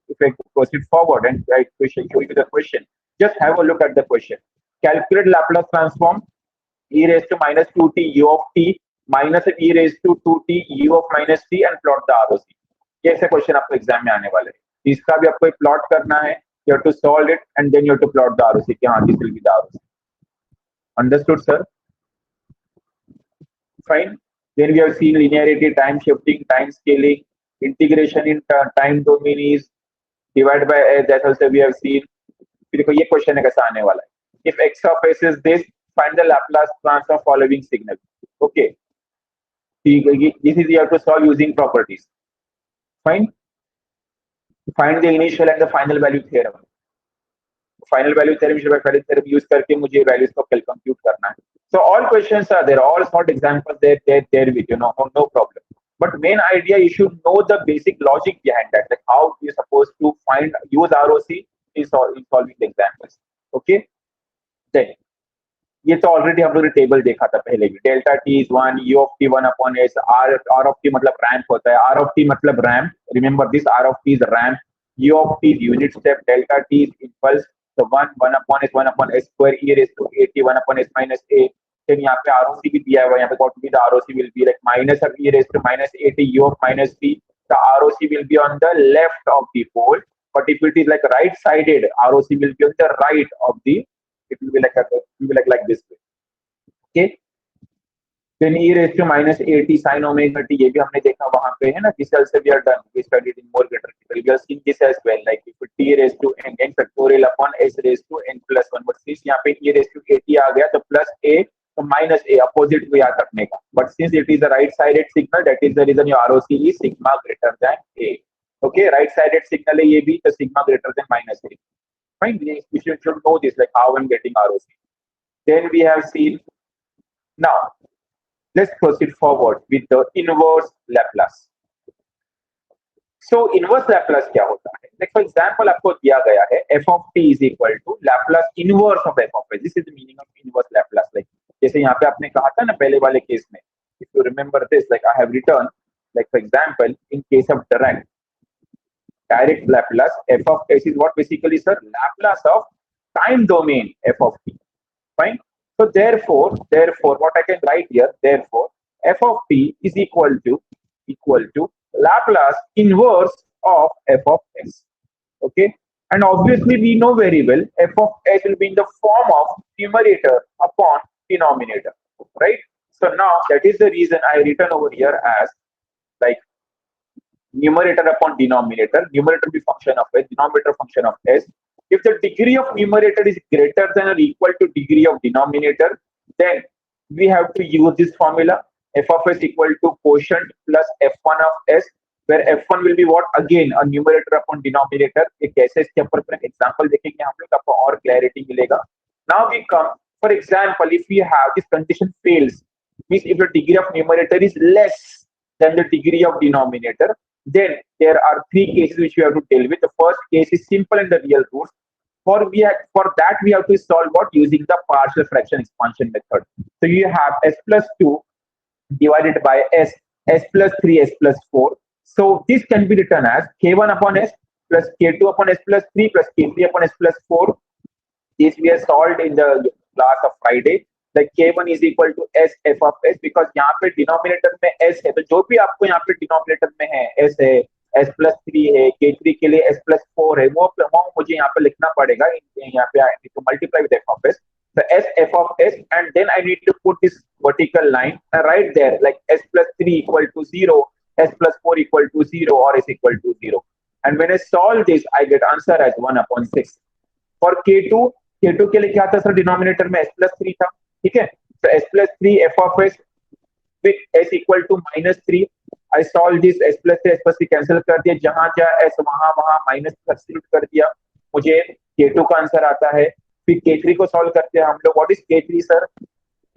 if I proceed forward and I show you the question, just have a look at the question. Calculate Laplace transform e raised to minus 2t u of t minus e raised to 2t u of minus t and plot the ROC. ये ऐसे question आपको exam में आने वाले हैं. इसका भी आपको प्लॉट करना है. You have to solve it and then you have to plot the ROC. हाँ, this will be the ROC. Understood, sir? Fine. Then we have seen linearity, time shifting, time scaling, integration in time domain is divided by S. That also we have seen. फिर देखो ये question है कैसा आने वाला है. If x of s is this, find the Laplace transform following signal. Okay. This is you have to solve using properties. Fine. Find the initial and the final value theorem. Final value theorem use करके मुझे values को compute करना है. So all questions are there, all sort examples there with, you know, no problem. But main idea, you should know the basic logic behind that, like how you're supposed to use ROC in solving the examples. Okay. Then ये तो already हम लोग ने table देखा था पहले भी. Delta t is 1, u of t 1 upon s, r of t मतलब रैम्प होता है, आर ऑफ टी मतलब ramp. Remember this, r of t is ramp, u of t is unit step, delta t is impulse. तो 1 upon s square e raised to 80 1 upon s minus a. then यहाँ पे ROC भी दिया हुआ है. यहाँ पे what will be the ROC will be like minus of e raised to minus 80 u of minus t. The ROC will be on the left of the pole, but if it is like right sided, ROC will be on the right of the, it will be like this way. Okay. Then e raised to minus 80 sin omega t, ये भी हमने देखा वहां पे है ना. This also we are done, we studied in more greater detail. We have seen this as well, like if t raised to n factorial upon s raised to n plus 1. But since यहाँ पे e raised to 80 आ गया तो plus a तो minus a opposite को याद रखने का. But since it is a right sided signal, that is the reason your ROC is sigma greater than a. Okay, right sided signal है ये भी, तो sigma greater than minus a. Fine, we should know this, like how I'm getting ROC. Then we have seen. Now let's proceed forward with the inverse Laplace. So inverse Laplace क्या होता है? Like for example आपको दिया गया है f of t is equal to Laplace inverse of f of s. This is the meaning of inverse Laplace. Like जैसे यहाँ पे आपने कहा था ना पहले वाले केस में, if you remember this, like I have written, like for example in case of direct Laplace, f of s is what basically, sir? Laplace of time domain f of t. Fine. So therefore, what I can write here, therefore, f of t is equal to Laplace inverse of f of s. Okay. And obviously we know very well f of s will be in the form of numerator upon denominator, right? So now that is the reason I written over here as like numerator upon denominator. Numerator be function of s, denominator function of s. If the degree of numerator is greater than or equal to degree of denominator, then we have to use this formula, f of s equal to quotient plus f1 of s, where f1 will be what? Again a numerator upon denominator. एक कैसे इसके ऊपर example देखेंगे हम लोग, आपको और clarity मिलेगा. Now we come, for example, if we have this condition fails, means if the degree of numerator is less than the degree of denominator, then there are three cases which we have to deal with. The first case is simple in the real roots. For that we have to solve what? Using the partial fraction expansion method. So you have s plus 2 divided by s plus 3, s plus 4. So this can be written as k1 upon s plus k2 upon s plus 3 plus k3 upon s plus 4. This we have solved in the class of Friday. like k1 is equal to s f of s, because यहाँ पे denominator में s है, तो जो भी आपको यहाँ पे डिनोमिनेटर में है s है, s+3 है, k3 के लिए s+4 है, वो मुझे यहाँ पे लिखना पड़ेगा, यहाँ पे I need to multiply with f of s, the s f of s, and then I need to put this vertical line right there, like s+3 equal to 0, s+4 equal to 0, or s equal to 0. And when I solve this, I get answer as 1/6. For K2, K2 के लिए क्या था sir, denominator में s+3 था, ठीक है, तो s+3 f of s with s equal to -3. I solve this, s+3 cancel कर दिया, जहां जहां s वहां माइनस सब्स्टिट्यूट कर दिया, मुझे K2 का आंसर आता है. फिर K3 को सॉल्व करते हैं हम लोग. What is K3 sir?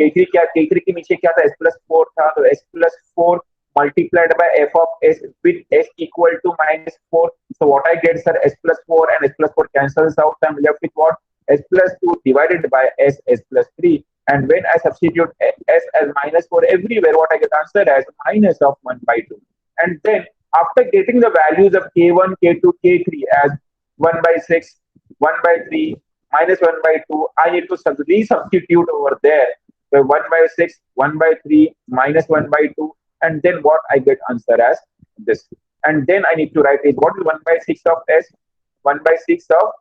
K3 के नीचे क्या था, s+4 था, तो s+4 multiplied by f of s with s equal to -4. So what I get, sir, s+4 and s+4 cancels out. I'm left with what? s+2 divided by s+3. And when I substitute s as -4 everywhere, what I get answer as minus of 1/2. And then after getting the values of k1, k2, k3 as 1/6, 1/3, -1/2, I need to resubstitute over there. So 1/6, 1/3, -1/2. And then what I get answer as this. And then I need to write it. What is 1/6 of s? 1/6 of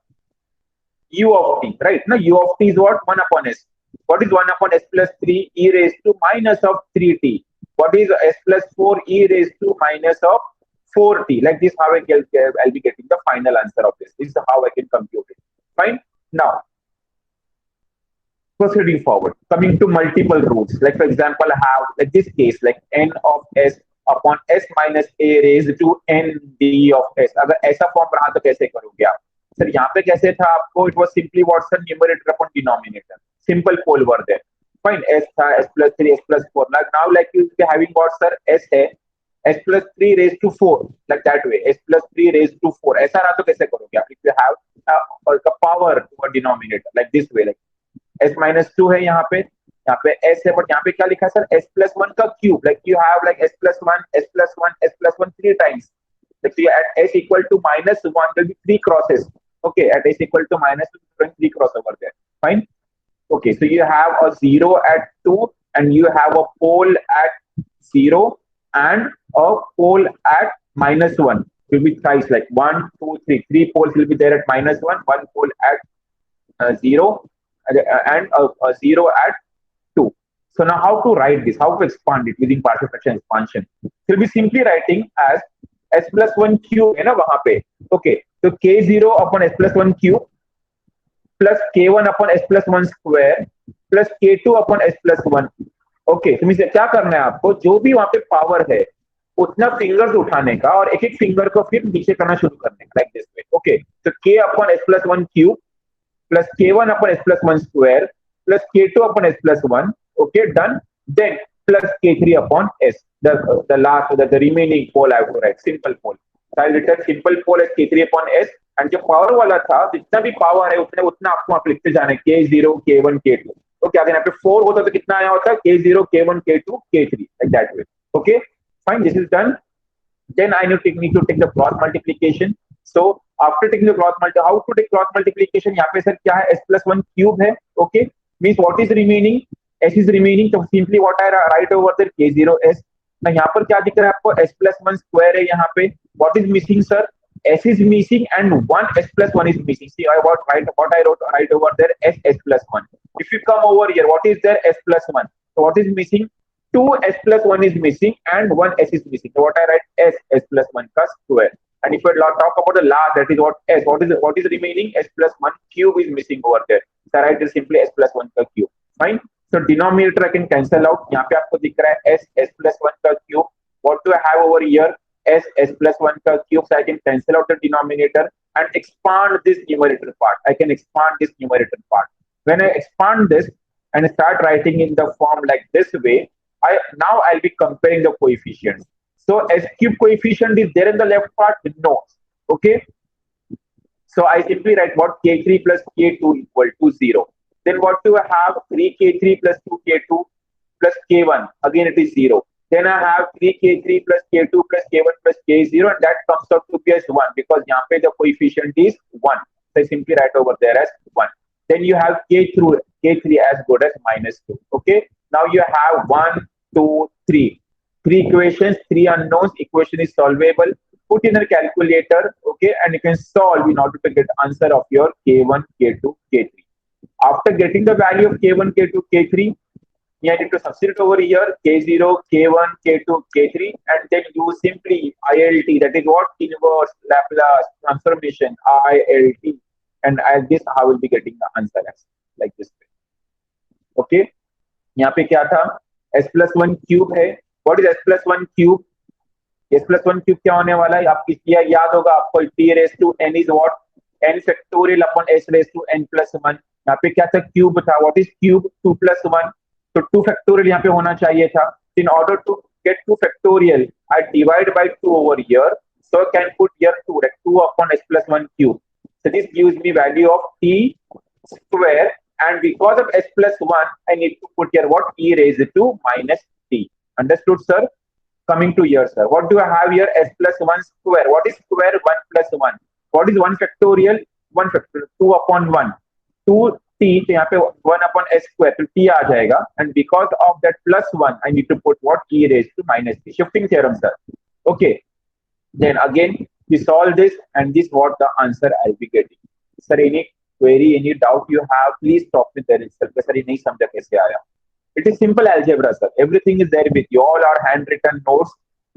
u of t, right? Now u of t is what? 1 upon s. What is 1 upon s+3? E raised to minus of 3t. What is s+4? E raised to minus of 4t. Like this, how I'll be getting the final answer of this. This is how I can compute it. Fine. Now, proceeding forward, coming to multiple roots, like for example, I have like this case, like n of s upon s minus a raised to n d of s. अगर ऐसा form रहा तो कैसे करोगे आप sir? यहाँ पे कैसे था आपको? It was simply what's the numerator upon denominator, simple pole were there. Fine, s था, s+3, s+4. Now like you having what sir, s है, s+3 raised to 4, like that way, s+3 raised to 4. ऐसा रहा तो कैसे करोगे आप? If you have a power to a denominator like this way, like s-2 है यहाँ पे s है, बट यहाँ पे क्या लिखा है सर, s+1 का cube. Like you have like s+1, s+1, s+1 3 times. Like so at s equal to -1 there will be 3 crosses. Okay, at s equal to -2 3 cross over there. Fine. Okay, so you have a 0 at 2, and you have a pole at 0 and a pole at -1. Will be thrice, like 1, 2, 3. 3 poles will be there at -1, 1 pole at 0, and a 0 at 2. So now how to write this? How to expand it using partial fraction expansion? We'll be simply writing as s+1 cube है ना वहां पे. Okay, so k0 upon s+1 cube plus k1 upon s+1 square plus k2 upon s+1. Okay, तो means क्या करना है आपको? जो भी वहां पे पावर है उतना फिंगर्स उठाने का और एक एक फिंगर को फिर नीचे करना शुरू करने का, लाइक दिस वे. ओके, तो k upon s+1 cube plus k1 upon s+1 square plus k2 upon s+1. Okay, done. Then plus k3 upon s. The last, the remaining pole I have to write simple pole. So I'll write simple pole as k3 upon s. And जो power वाला था, जितना भी power है उतना आपको आप लिखते जाना है, k0, k1, k2. ओके, अगर यहाँ पे 4 होता तो कितना आया होता? k0, k1, k2, k3, like that way. Okay, fine. This is done. Then I need to take the cross multiplication. So after taking the cross multiplication, how to take cross multiplication? यहाँ पे sir क्या है? s+1 cube है. Okay, means what is remaining? s is remaining. So simply what I write over there, k0s. now यहाँ पर क्या दिख रहा है आपको? s+1 square है यहाँ पे. What is missing sir? s is missing and one s+1 is missing. See, I wrote right over there, s+1. If you come over here, what is there? s+1. So what is missing? 2 s+1 is missing and 1 s is missing. So what I write? s+1 ka square. And if I talk about the last, that is what s. What is remaining? s+1 cube is missing over there. So I write is simply s+1 ka cube. Fine. So denominator I can cancel out. यहाँ पे आपको दिख रहा है s+1 का cube. What do I have over here? s+1 का cube. So I can cancel out the denominator and expand this numerator part. I can expand this numerator part. When I expand this and start writing in the form like this way, I'll be comparing the coefficients. So s cube coefficient is there in the left part? No. Okay. So I simply write what? k3 plus k2 equal to 0. Then what do I have? 3k3 plus 2k2 plus k1. Again it is 0. Then I have 3k3 plus k2 plus k1 plus k0, and that comes out to be as 1 because यहाँ पे the coefficient is 1. So I simply write over there as 1. Then you have k through K3 as good as -2. Okay. Now you have 1, 2, 3. Three equations, three unknowns. Equation is solvable. Put in a calculator, okay, and you can solve in order to get answer of your K1, K2, K3. After getting the value of K1, K2, K3, you need to substitute over here K0, K1, K2, K3, and then use simply ILT. That is what? Inverse Laplace transformation, ILT. And as this, I will be getting the answer as like this. Okay. यहाँ पे क्या था? S plus 1 cube है. What is S plus 1 cube? S plus 1 cube क्या होने वाला है? आपकी याद होगा आपको, T raised to n is what? N factorial upon S raised to n plus 1. यहाँ पे क्या था? क्यूब था. What is cube? 2 plus 1. तो 2 factorial यहाँ पे होना चाहिए था. In order to get 2 factorial, I divide by 2 over here. So I can put here 2, like 2 upon S plus 1 cube. So this gives me value of T square. And because of S plus 1, I need to put here what? E raised to minus T. Understood, sir? Coming to here, sir. What do I have here? S plus 1 square. What is square? 1 plus 1. What is 1 factorial? 1 factorial. 2 upon 1. 2t, तो यहाँ पे 1 upon s square, तो t आ जाएगा. And because of that plus 1, I need to put what? E raised to minus t. Shifting theorem, sir. Okay. Then again, we solve this, and this what the answer I'll be getting. Sir, any query, any doubt you have, please stop me there itself. Sir, ये नहीं समझा कैसे आया. It is simple algebra, sir. Everything is there with you. All our handwritten notes.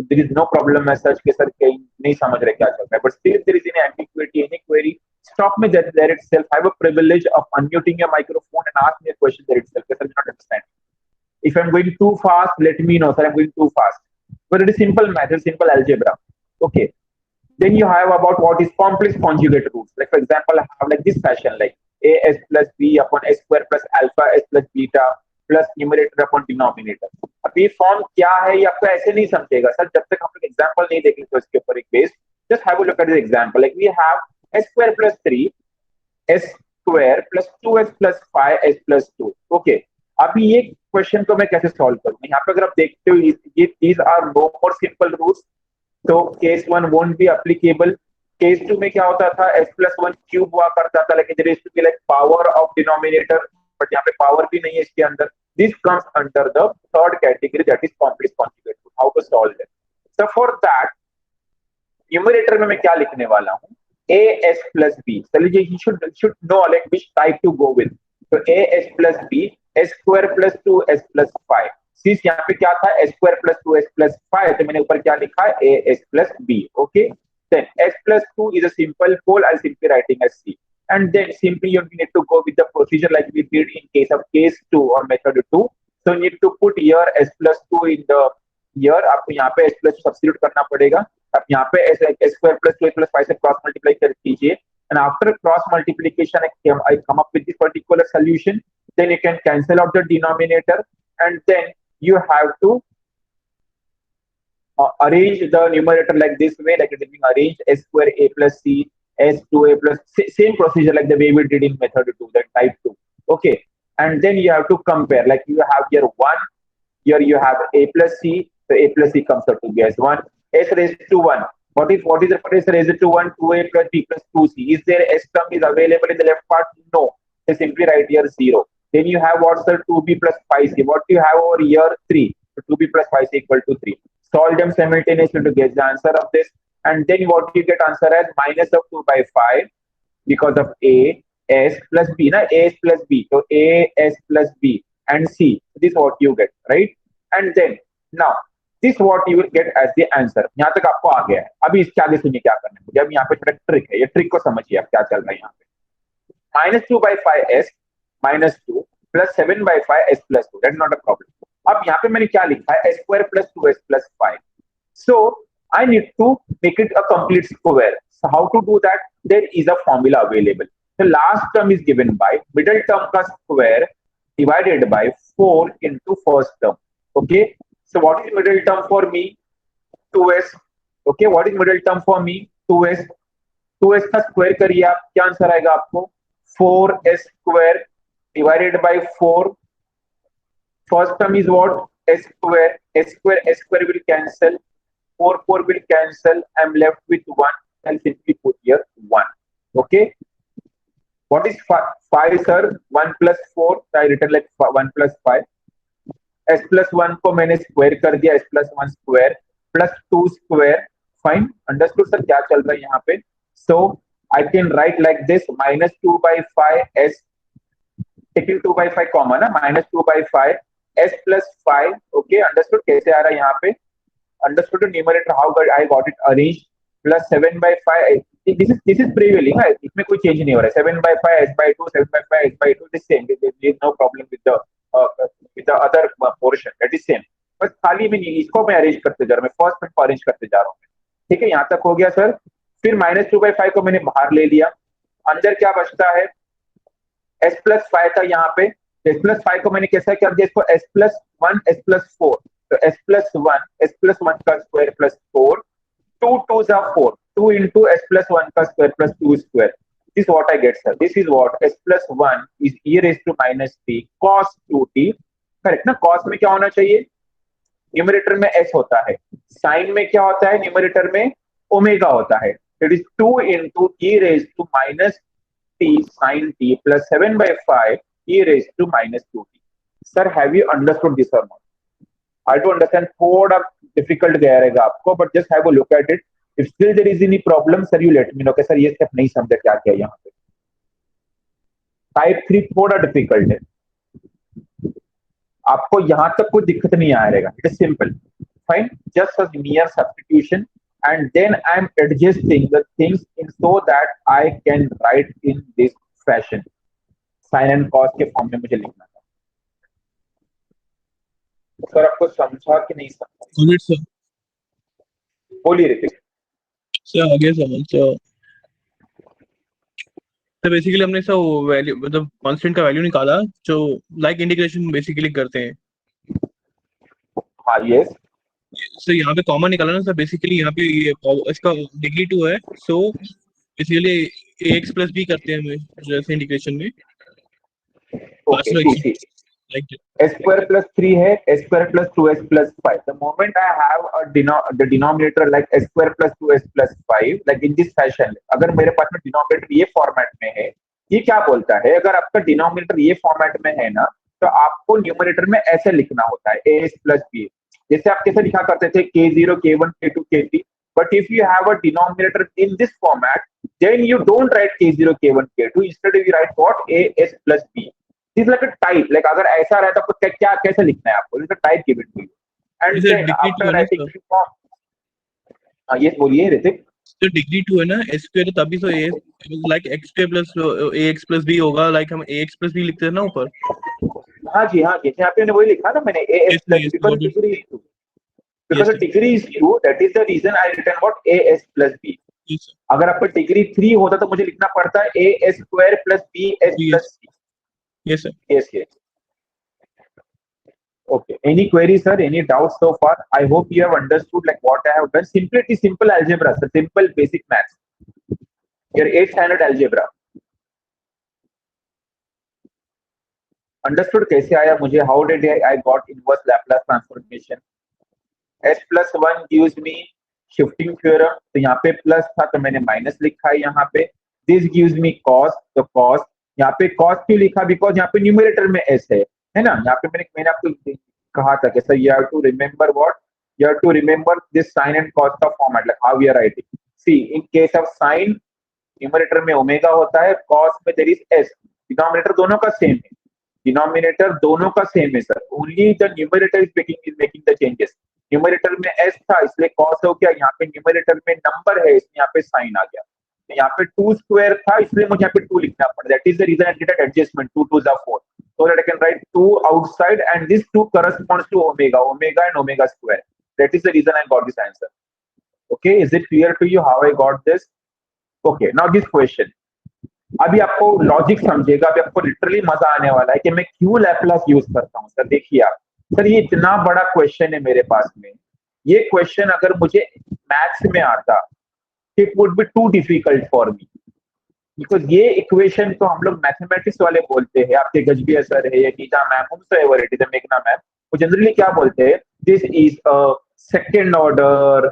There is no problem as such कि sir कहीं नहीं समझ रहे क्या चल रहा है. But still, if there is any ambiguity, any query, stop me there itself. I have a privilege of unmuting your microphone and ask me a question there itself. Sir, I do not understand. If I'm going too fast, let me know, sir. I'm going too fast. But it is simple math, simple algebra. Okay. Then you have about what is complex conjugate roots. Like for example, I have like this fashion, like as plus b upon s square plus alpha s plus beta plus numerator upon denominator. अब ये form क्या है ये आपको ऐसे नहीं समझेगा sir जब तक हम लोग एग्जांपल नहीं देखेंगे तो इसके ऊपर एक base. Just have a look at this example. Like we have s square plus 3 s square plus 2s plus 5 s plus 2. Okay. अभी ये क्वेश्चन को मैं कैसे सॉल्व करूँ? यहाँ पे अगर आप देखते हो ये these are no more simple roots. तो case 1 won't be applicable. Case 2 में क्या होता था? s plus 1 क्यूब हुआ करता था, लेकिन there is to be like power of denominator, but यहाँ पे पावर भी नहीं है इसके अंदर. This comes under the third category, that is complex conjugate root. How to solve it? So for that, numerator में मैं क्या लिखने वाला हूँ? as plus b. चलिए you should know like which type to go with. So as plus b, s square plus 2 s plus 5. Since यहाँ पे क्या था? s square plus 2 s plus 5, तो मैंने ऊपर क्या लिखा है? as plus b. Okay. Then s plus 2 is a simple pole. I'll simply writing as c. And then simply you need to go with the procedure like we did in case of case 2 or method 2. So you need to put here s plus 2 in the here. आपको यहाँ पे s plus substitute करना पड़ेगा. आप यहाँ पे s square plus 2 s plus 5 से cross multiply कर दीजिए. And after cross multiplication, I come up with this particular solution. Then you can cancel out the denominator, and then you have to arrange the numerator like this way, like it is being arranged: s square a plus c, s2a plus same procedure like the way we did in method 2, that type 2. Okay. And then you have to compare, like you have here 1, here you have a plus c, so a plus c comes out to be as 1, s raised to 1. What is the s raised to 1? 2a plus b plus 2c. Is there s term is available in the left part? No. So simply write here 0. Then you have what, sir? 2b plus 5c. What do you have over here? 3. So 2b plus 5c equal to 3. Solve them simultaneously to get the answer of this. And then what you get answer as minus of 2 by 5 because of a s plus b. Na? A s plus b. So a s plus b and c. This is what you get, right? And then now this what you will get as the answer. यहाँ तक आपको आ गया है. अभी इसके आगे सुनिए क्या करना है मुझे. अब यहाँ पे थोड़ा ट्रिक है. ये ट्रिक को समझिए आप क्या चल रहा है यहाँ पे. Minus 2 by 5s minus 2 plus 7 by 5s plus 2. That's not a problem. अब यहाँ पे मैंने क्या लिखा है? s square plus 2s plus 5. So I need to make it a complete square. So how to do that? There is a formula available. The last term is given by middle term ka square divided by 4 into first term. Okay. So what is middle term for me? 2s. Okay. What is middle term for me? 2s. 2s का square करिए आप. क्या answer आएगा आपको? 4s square divided by 4. First term is what? S square. S square will cancel. 4 will cancel. I'm left with 1. I'll simply put here 1. Okay. What is 5 sir? 1 plus 4, I written like 1 plus 5. S plus 1 को मैंने square कर दिया, S plus 1 square plus 2 square. Fine, understood sir क्या चल रहा है यहाँ पे. So I can write like this -2/5 S, taking 2/5 common है, -2/5 S plus 5. Okay understood. कैसे आ रहा है यहाँ पे, understood numerator how I got it arrange, plus 7/5. This is prevailing, इसमें कोई चेंज नहीं हो रहा है. 7/5 S/2, 7/5 S/2 this same, there is no problem with the other portion, that is same. बस खाली में इसको मैं अरेंज करते जा रहा हूँ, मैं फर्स्ट में अरेंज करते जा रहा हूँ. ठीक है, यहाँ तक हो गया सर. फिर -2/5 को मैंने बाहर ले लिया, अंदर क्या बचता है, S plus 5 था यहाँ पे. S plus 5 को मैंने कैसा कर दिया, इसको S plus 1 S plus 4. तो S plus 1 का square plus 4, 2 2s are 4, 2 into S plus 1 का square plus 2 square. This is what I get sir. This is what S plus 1 is e raised to minus t cos 2t. Correct ना. cos में क्या होना चाहिए, numerator में S होता है, sign में क्या होता है, न्यूमरेटर में ओमेगा होता है. It is 2 into e raised to minus t sin t plus 7/5 e raised to minus 2t. Sir, have you understood this or not? I do understand थोड़ा difficult गया रहेगा आपको, but just have a look at it. If still there is any problem, sir, you let me know. Okay, sir, ये step नहीं समझा क्या क्या यहाँ पे. टाइप 3 थोड़ा डिफिकल्ट है, आपको यहाँ तक कोई दिक्कत नहीं आ रहेगा. It is simple, fine, just a mere substitution. And then I'm adjusting the things in so that I can write in this fashion. Sin and cos के फॉर्म में मुझे लिखना था. सर आपको समझा कि नहीं समझा? सर बोलिए ऋतिक. सर आगे समझ. तो बेसिकली हमने सर वैल्यू मतलब कांस्टेंट का वैल्यू निकाला जो लाइक इंटीग्रेशन बेसिकली करते हैं. हाँ यस सर यहाँ पे कॉमन निकाला ना सर. बेसिकली यहाँ पे ये इसका डिग्री 2 है, so basically ax plus b करते हैं हम जैसे इंटीग्रेशन में. ओके. S square plus 3 है, S square plus 2s plus 5. The moment I have the denominator like S square plus 2s plus 5, like in this fashion, अगर मेरे पास में denominator ये फॉर्मेट में है, ये क्या बोलता है, अगर आपका डिनोमिनेटर ये फॉर्मेट में है ना, तो आपको न्यूमरेटर में ऐसे लिखना होता है as plus b. जैसे आप कैसे लिखा करते थे k0 k1 k2 k3. But if you have a denominator in this format, then you don't write k0 k1 k2. Instead you write what, as plus b. This is like a type. Like अगर ऐसा रहता तो क्या कैसे लिखना है आपको, this is a type given to you. And then after writing form, yes बोलिए ऋतिक. तो डिग्री 2 है ना, s स्क्वायर तभी तो a like x square plus ax plus b होगा. लाइक हम ax प्लस b लिखते हैं ना ऊपर. हाँ जी, हाँ जी, यहाँ पे मैंने वही लिखा ना मैंने, as plus because degree is 2. Because the degree is 2, that is the reason I written what as plus b. अगर आपका डिग्री 3 होता तो मुझे लिखना पड़ता है a square plus b s plus c. Yes sir. Yes. Okay. Any queries, sir? Any doubts so far? I hope you have understood like what I have done. Simply simple algebra, sir. Simple basic maths. Your 8th standard algebra. Understood कैसे आया मुझे? How did I got inverse Laplace transformation? S plus 1 gives me shifting theorem. तो यहाँ पे plus था तो मैंने minus लिखा है यहाँ पे. This gives me cos. तो cos यहाँ पे cos क्यों लिखा? बिकॉज यहाँ पे न्यूमरेटर में s है ना. यहाँ पे मैंने आपको कहा था कि sir you have to remember what, you have to remember this sine and cos का format, like how we are writing. See in case of sine numerator में ओमेगा होता है, कॉस में देयर इज s. डिनोमिनेटर दोनों का same है, denominator दोनों का सेम है sir. Only the numerator is making the changes. Numerator में s था इसलिए cos हो गया, यहाँ पे न्यूमरेटर में नंबर है इसलिए यहाँ पे साइन आ गया. यहाँ पे 2 स्क्वायर था इसलिए मुझे यहाँ पे 2 लिखना पड़ा. That is the reason I did adjustment. 2 2s are 4, so that I can write 2 outside and this 2 corresponds to omega and omega square. That is the reason I got this answer. Okay, is it clear to you how I got this? Okay, now this question. अभी आपको logic समझेगा, अभी आपको literally मजा आने वाला है कि मैं क्यों लैपलास यूज करता हूँ. सर देखिए आप, सर ये इतना बड़ा क्वेश्चन है मेरे पास में. ये क्वेश्चन अगर मुझे मैथ्स में आता, it would be too difficult for me. Because ये इक्वेशन तो हम लोग मैथमेटिक्स वाले बोलते हैं, आपके गजबिया सर है या Teeja ma'am, whomsoever it is, मेघना मैम, वो जनरली क्या बोलते हैं, this is a second order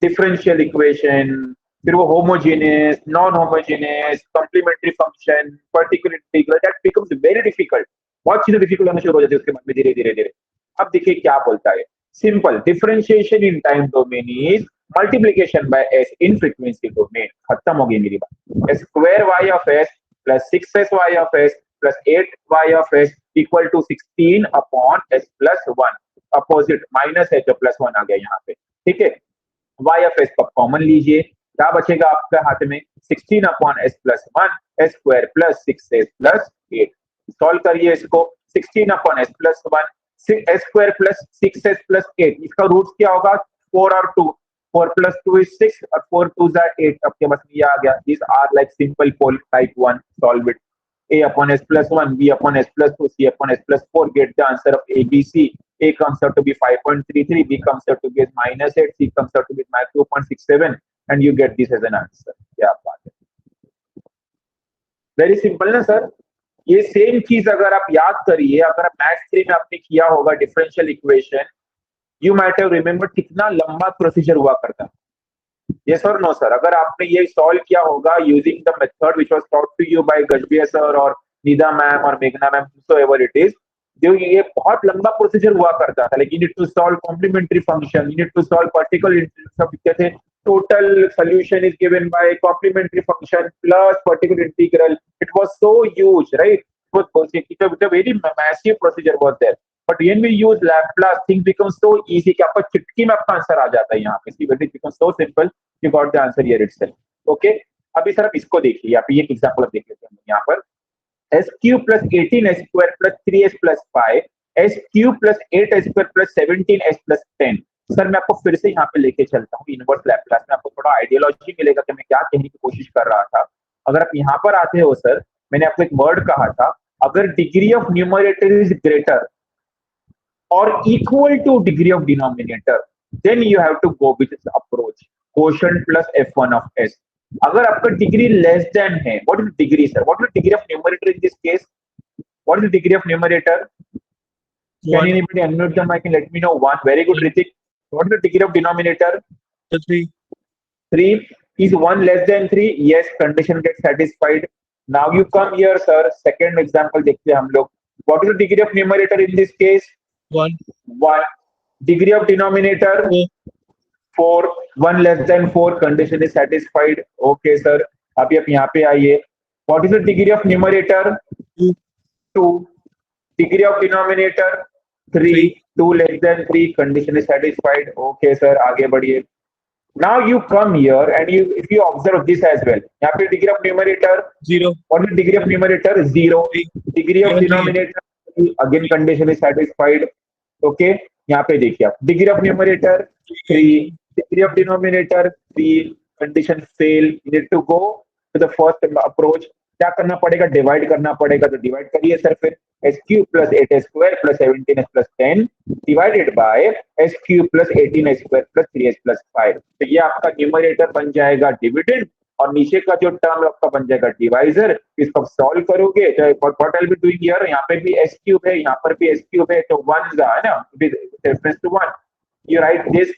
differential equation फिर वो homogeneous, non homogeneous, complementary function, particular integral, that becomes very difficult. बहुत चीजें डिफिकल्ट होना शुरू हो जाती है उसके बाद में धीरे धीरे धीरे। अब देखिए क्या बोलता है, simple differentiation in time domain is multiplication by s in frequency domain. खत्म हो गई मेरी बात। Square y of s plus 6s y of s plus 8 y of s equal to 16 upon s plus 1। Opposite minus है तो plus 1 आ गया यहाँ पे, ठीक है। वाई ऑफ एस को कॉमन लीजिए, क्या बचेगा आपके हाथ में, 16 upon s plus 1 S square plus 6s plus 8। Solve करिए इसको, 16 upon s plus 1 S square plus 6s plus 8, इसका रूट क्या होगा, 4 और 2, 4 प्लस 2 इज 6 और 4 2 8। आपके पास ये आ गया। This are like simple pole type 1, solve it. a upon s plus 1, b upon s plus 2, c upon s plus 4, get the answer of a, b, c. A comes out to be 5.33, b comes out to be minus 8, c comes out to be minus 2.67, and you get this as an answer. क्या बात है, very simple ना sir. ये same चीज अगर आप याद करिए, अगर आप मैथ्स 3 में आपने किया होगा differential equation, you might have remember कितना लंबा प्रोसीजर हुआ करता है। Yes or no sir? अगर आपने ये सॉल्व किया होगा using the method which was taught to you by Gajbiya sir और निदा मैम और मेघना मैम, whosoever it is, जो ये बहुत लंबा प्रोसीजर हुआ करता था। Like you need to solve complementary function, you need to solve particular सब लिखते थे, total solution is given by complementary function plus particular integral. It was so huge, right? It was a very massive procedure was there. But when we use Laplace, things become so easy कि आपका चुटकी में आपका answer आ जाता है यहाँ पे। See, it becomes so simple, you got the answer here itself. Okay? अभी सर आप इसको देखिए, यहाँ पे ये एग्जांपल आप देख लेते हैं यहाँ पर, s cube plus 18s square plus 3s plus 5, s cube plus 8s square plus 17s plus 10। Sir मैं आपको फिर से यहाँ पे लेके चलता हूँ इनवर्स लैप्लास में, आपको थोड़ा आइडियोलॉजी मिलेगा कि मैं क्या कहने की कोशिश कर रहा था। अगर आप यहाँ पर आते हो सर, मैंने आपको एक वर्ड कहा था, अगर degree of numerator is greater or equal to degree of denominator, then you have to go with this approach, quotient plus f1 of s। अगर आपका डिग्री लेस देन है, what is the degree sir? What is the degree of numerator in this case? What is the degree of numerator? Can anybody unmute the mic and let me know? 1. Very good, Ritik. What is the degree of denominator? 3. 3. Is 1 less than 3? Yes, condition gets satisfied. Now you come here sir, second example देखते हैं हम लोग। What is the degree of numerator in this case? 1. 1. Degree of denominator? 4. 1 less than 4, condition is satisfied. Okay sir, अभी आप यहाँ पे आइए। What is the degree of numerator? 2. Degree of denominator? 3. 2 less than 3, condition is satisfied. Okay sir, आगे बढ़िए। Now you come here and if you observe this as well, यहाँ पे degree of numerator 0. What is the degree of numerator? 0. Degree of denominator, again condition is satisfied. Okay, यहाँ पे देखिए आप, degree of numerator 3, degree of denominator 3, condition fail. You need to go to the first approach. क्या करना पड़ेगा, divide करना पड़ेगा, तो डिवाइड करिए सर फिर, s cube plus 8s square plus 17s plus 10 divided by s cube plus 18s square plus 3s plus 5। तो ये आपका न्यूमरेटर बन जाएगा डिविडेंड और नीचे का जो टर्म आपका बन जाएगा डिवाइजर। इसको सॉल्व करोगे तो what I will be doing here, यहाँ पे भी s क्यूब है, यहाँ पर भी s क्यूब है, तो 1 है ना, reference to 1, you write this,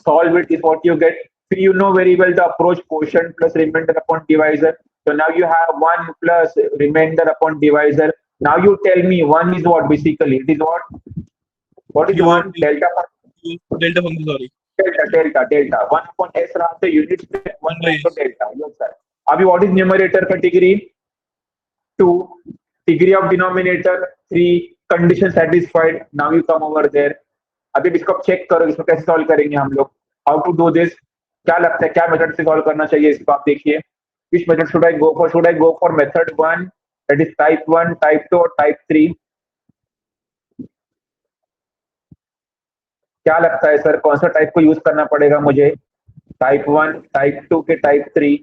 solve it, is what you get. So you know very well the approach, quotient plus remainder upon divisor. So now you have 1 plus remainder upon divisor. Now you tell me 1 is what basically, it is what is 1? Delta function, sorry. Delta 1 upon s रहा तो unit step 1 into delta। Yes sir। अभी what is numerator का degree? 2, degree of denominator 3, condition satisfied। Now you come over there। अभी इसको check करो, इसको कैसे solve करेंगे हम लोग, हाउ टू डू दिस, क्या लगता है क्या मेथड से सॉल्व करना चाहिए इसको, आप देखिए। Which method should I go for? Should I go for method 1, that is type 1, type 2 और टाइप 3? क्या लगता है सर, कौन सा टाइप को यूज करना पड़ेगा मुझे, टाइप 1, टाइप 2 के टाइप 3?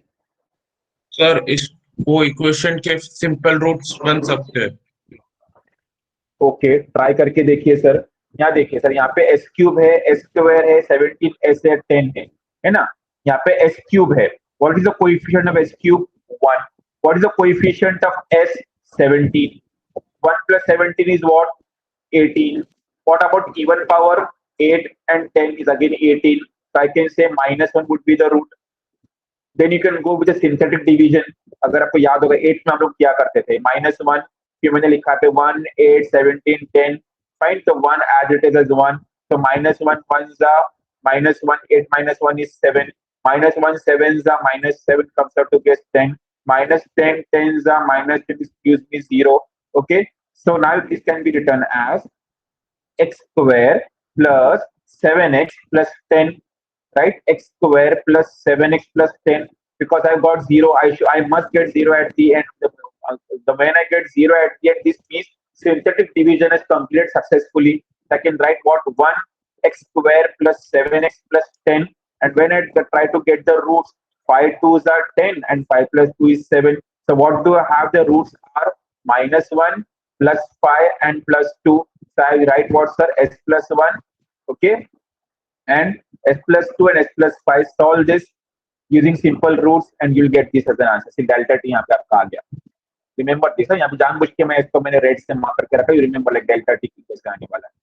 सर इस वो इक्वेशन के सिंपल रूट्स बन सकते हैं। ओके, ट्राई करके देखिए सर। यहाँ देखिए सर, यहाँ पे एस क्यूब है, एस स्क्वायर है, 17s है, 10 है ना। यहाँ पे एस क्यूब है, what is the coefficient of S cube? 1। What is the coefficient of S? 17। 1 plus 17 is what? 18. What about even power? 8 and 10 is again 18. So I can say -1 would be the root. Then you can go with synthetic division. अगर आपको याद होगा 8 में हम लोग क्या करते थे, -1, फिर मैंने लिखा पे 1 8 17 10, फाइन, तो 1 एज इट इज एज 1, तो -1 1 जा -1 8 -1 is 7, -1 7 जा -7 comes out to get 10, -10 10 जा -10 gives me 0. Okay, so now this can be written as x square plus 7x plus 10, right? X square plus 7x plus 10, because I've got 0, I must get 0 at the end. When I get 0 at the end, this means synthetic division is completed successfully. I can write what 1x square plus 7x plus 10, and when I try to get the roots, 5 2s are 10 and 5 plus 2 is 7. So what do I have? The roots are -1 plus 5 and plus 2. So I write what, sir? S plus 1, okay, and s plus 2 and s plus 5. Solve this using simple roots and you'll get this as an answer. See, delta t यहाँ पे आपका आ गया. Remember this, यहाँ पे जानबूझ के मैं इसको मैंने रेड से मार्क करके रखा. You remember like delta t कैसे आने वाला है.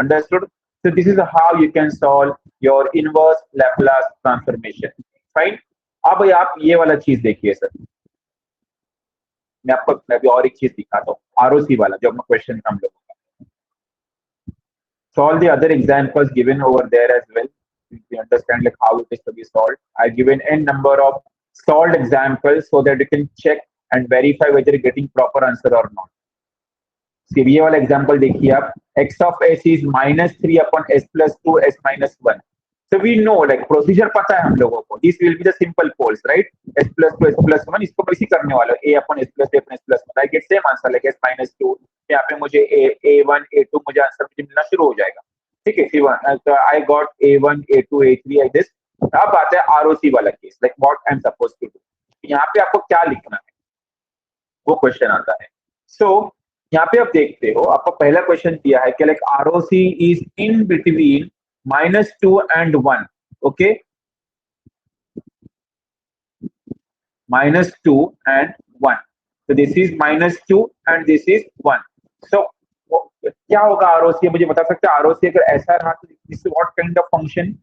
Understood? So this is how you can solve your inverse Laplace transformation. Fine. अब आप ये वाला चीज देखिए सर, मैं आपको अभी और एक चीज दिखाता हूँ, आरओसी वाला जो क्वेश्चन हम लोगों का. Solve the other examples given over there as well. We understand like how it is to be solved. I've given n number of solved examples so that you can check and verify whether you're getting proper answer or not. So ये वाला example देखिए आप, x of s is -3 upon s plus 2 s minus 1. So we know like procedure पता है हम लोगों को. This will be the simple poles, right? S plus 2 s plus 1, इसको मैं इसी करने वाला हूँ. A upon s plus 2 s plus 1. I get same answer like s minus 2. यहाँ पे मुझे a1 a2 मुझे आंसर मुझे मिलना शुरू हो जाएगा. ठीक है, I got a1 a2 a3 like this. अब आता है ROC वाला case, like what I'm supposed to do. यहाँ पे आपको क्या लिखना है वो क्वेश्चन आता है. So यहाँ पे आप देखते हो, आपको पहला क्वेश्चन दिया है कि like ROC is in between -2 and 1. Okay, -2 and 1. So this is -2 and this is 1. So क्या होगा ROC, मुझे बता सकते हैं ROC अगर ऐसा रहा तो this is what kind of function?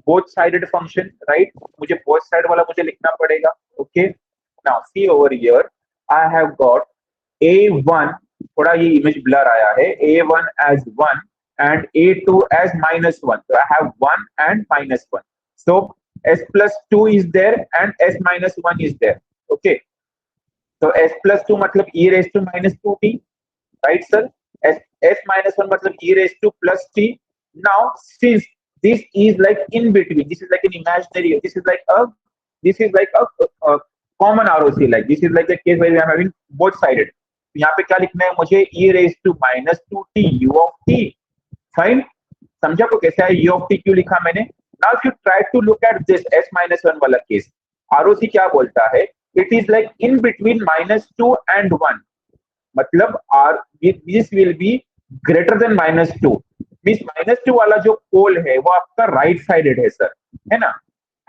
Both sided function, right? मुझे both side वाला मुझे लिखना पड़ेगा. Okay, now see over here I have got a1, थोड़ा ये इमेज ब्लर आया है, a1 as 1 and a2 as -1. So I have 1 and -1. So s plus 2 is there and s minus 1 is there. Okay, so s plus 2 मतलब e raised to -2t, right sir? S minus 1 मतलब e raised to plus t. Now since this is like in between, this is like an imaginary, this is like a common ROC, like this is like the case where we are having both sided. यहाँ पे क्या लिखना है मुझे, e raised to -2t u of t. Fine, समझा को कैसे है, u of t क्यों लिखा मैंने. Now if you try to look at this s minus 1 वाला केस, ROC क्या बोलता है, it is like in between -2 and 1. मतलब this will be greater than -2. Means -2 वाला जो पोल है वो आपका राइट साइडेड है सर, है ना.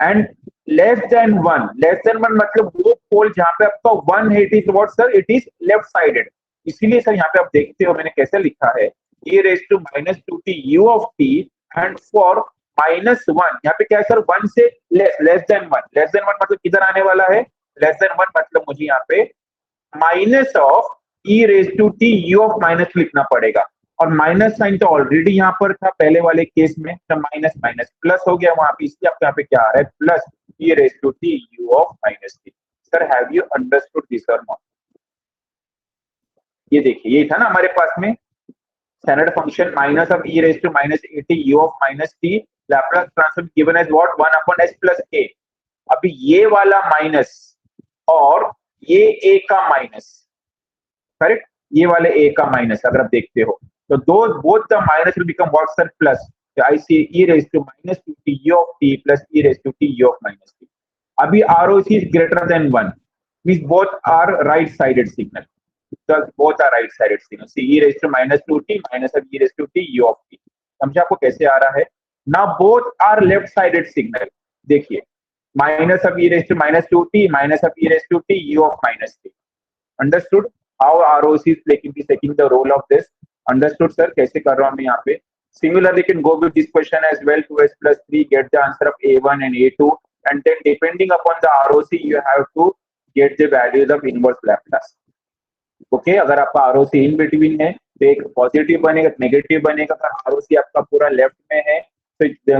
एंड लेस देन 1 मतलब वो पोल जहां पे आपका 1 है, it is what sir, it is left sided. इसीलिए सर यहाँ पे आप देखते हो मैंने कैसे लिखा है, e raised to -2t u of t, and for -1 यहाँ पे क्या है सर, 1 से लेस देन 1 मतलब किधर आने वाला है, लेस देन 1 मतलब मुझे यहाँ पे minus of e raised to t u of minus लिखना पड़ेगा. और माइनस साइन तो ऑलरेडी यहाँ पर था पहले वाले केस में, तो माइनस माइनस प्लस हो गया वहां पे, इसलिए आपको यहाँ पे क्या आ रहा है, plus e raised to t u of -t. Sir have you understood this और नॉट? ये देखिए, ये था ना हमारे पास में standard function minus of e raised to -at u of -t, Laplace transform given as what, 1 upon s plus a. अभी ये वाला माइनस और ये a का माइनस, करेक्ट, ये वाले a का माइनस अगर आप देखते हो तो both the minus will become what sir, plus. So I see e raised to -2t u of t plus e raised to t u of -t. अभी ROC is greater than 1, means both are right sided signal. So both are right sided signal. See, e raised to -2t minus of e raised to t u of t. समझा आपको कैसे आ रहा है. Now both are left sided signal. देखिए, minus of e raised to -2t minus of e raised to t u of -t. Understood how ROC is taking the role of this? Understood sir, कैसे कर रहा हूँ मैं यहाँ पे. Similarly, can go with this question as well. 2s plus 3, get the answer of a1 and a2. and then depending upon the ROC you have to get the values of inverse Laplace. Okay अगर आपका ROC in between है तो एक positive बनेगा, negative बनेगा. अगर ROC आपका पूरा लेफ्ट में है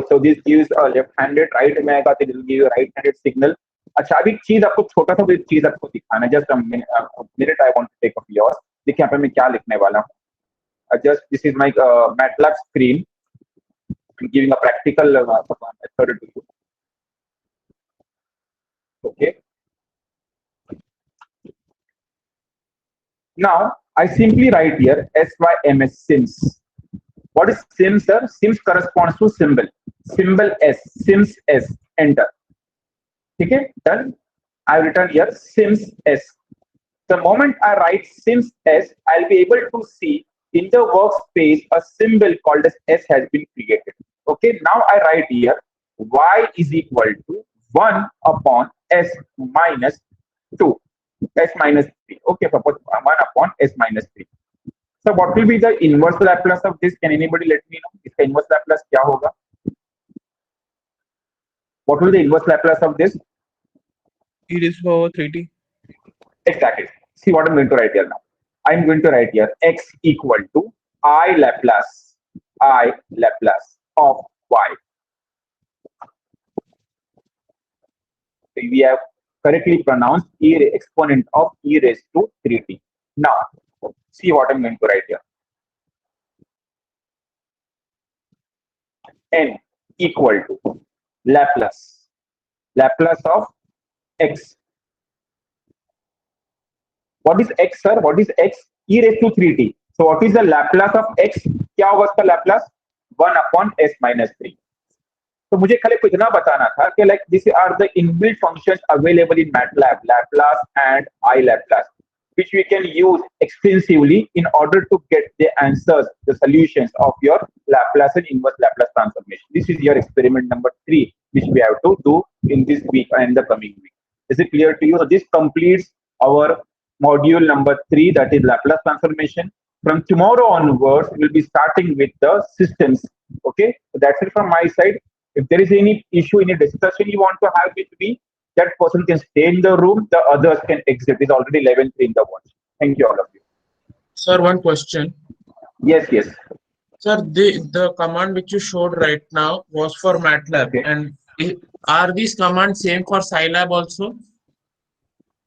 so this gives a left handed, right में आएगा तो it will give you right handed signal. अच्छा अभी चीज आपको छोटा सा चीज आपको दिखाना है. Just minute I want to take up yours. देखिए यहाँ पे मैं क्या लिखने वाला हूँ. Just this is my MATLAB screen. I'm giving a practical method to you. Okay. Now I simply write here SYMS sims. What is sims, sir? Sims corresponds to symbol. Symbol S. Sims S. Enter. Okay. Done. I written here sims S. The moment I write sims S, I'll be able to see in the workspace a symbol called as S has been created. Okay, now I write here y is equal to 1 upon s minus 2, s minus 3. Okay, suppose 1 upon s minus 3. So what will be the inverse Laplace of this? Can anybody let me know? इसका inverse Laplace क्या होगा? What will be the inverse Laplace of this? e raised to the power 3t. Exactly. See what I'm going to write here now. I'm going to write here x equal to I Laplace of y. So we have correctly pronounced exponent of e raised to 3t. Now, see what I'm going to write here. N equal to Laplace of x. What is x, sir? What is x? E raised to 3t. So what is the Laplace of x? क्या होगा इसका Laplace? 1 upon s minus 3. तो मुझे खाली कुछ इतना बताना था कि like these are the inbuilt functions available in MATLAB, Laplace and iLaplace, which we can use extensively in order to get the answers, the solutions of your Laplace and inverse Laplace transformation. This is your experiment number 3, which we have to do in this week and the coming week. Is it clear to you? So this completes our module number 3, that is Laplace transformation. From tomorrow onwards, we'll be starting with the systems. Okay, so that's it from my side. If there is any issue, any discussion you want to have with me, that person can stay in the room, the others can exit. It's already 11:03 in the morning. Thank you, all of you. Sir, one question. Yes. Sir, the command which you showed right now was for MATLAB, Okay. and are these commands same for Scilab also?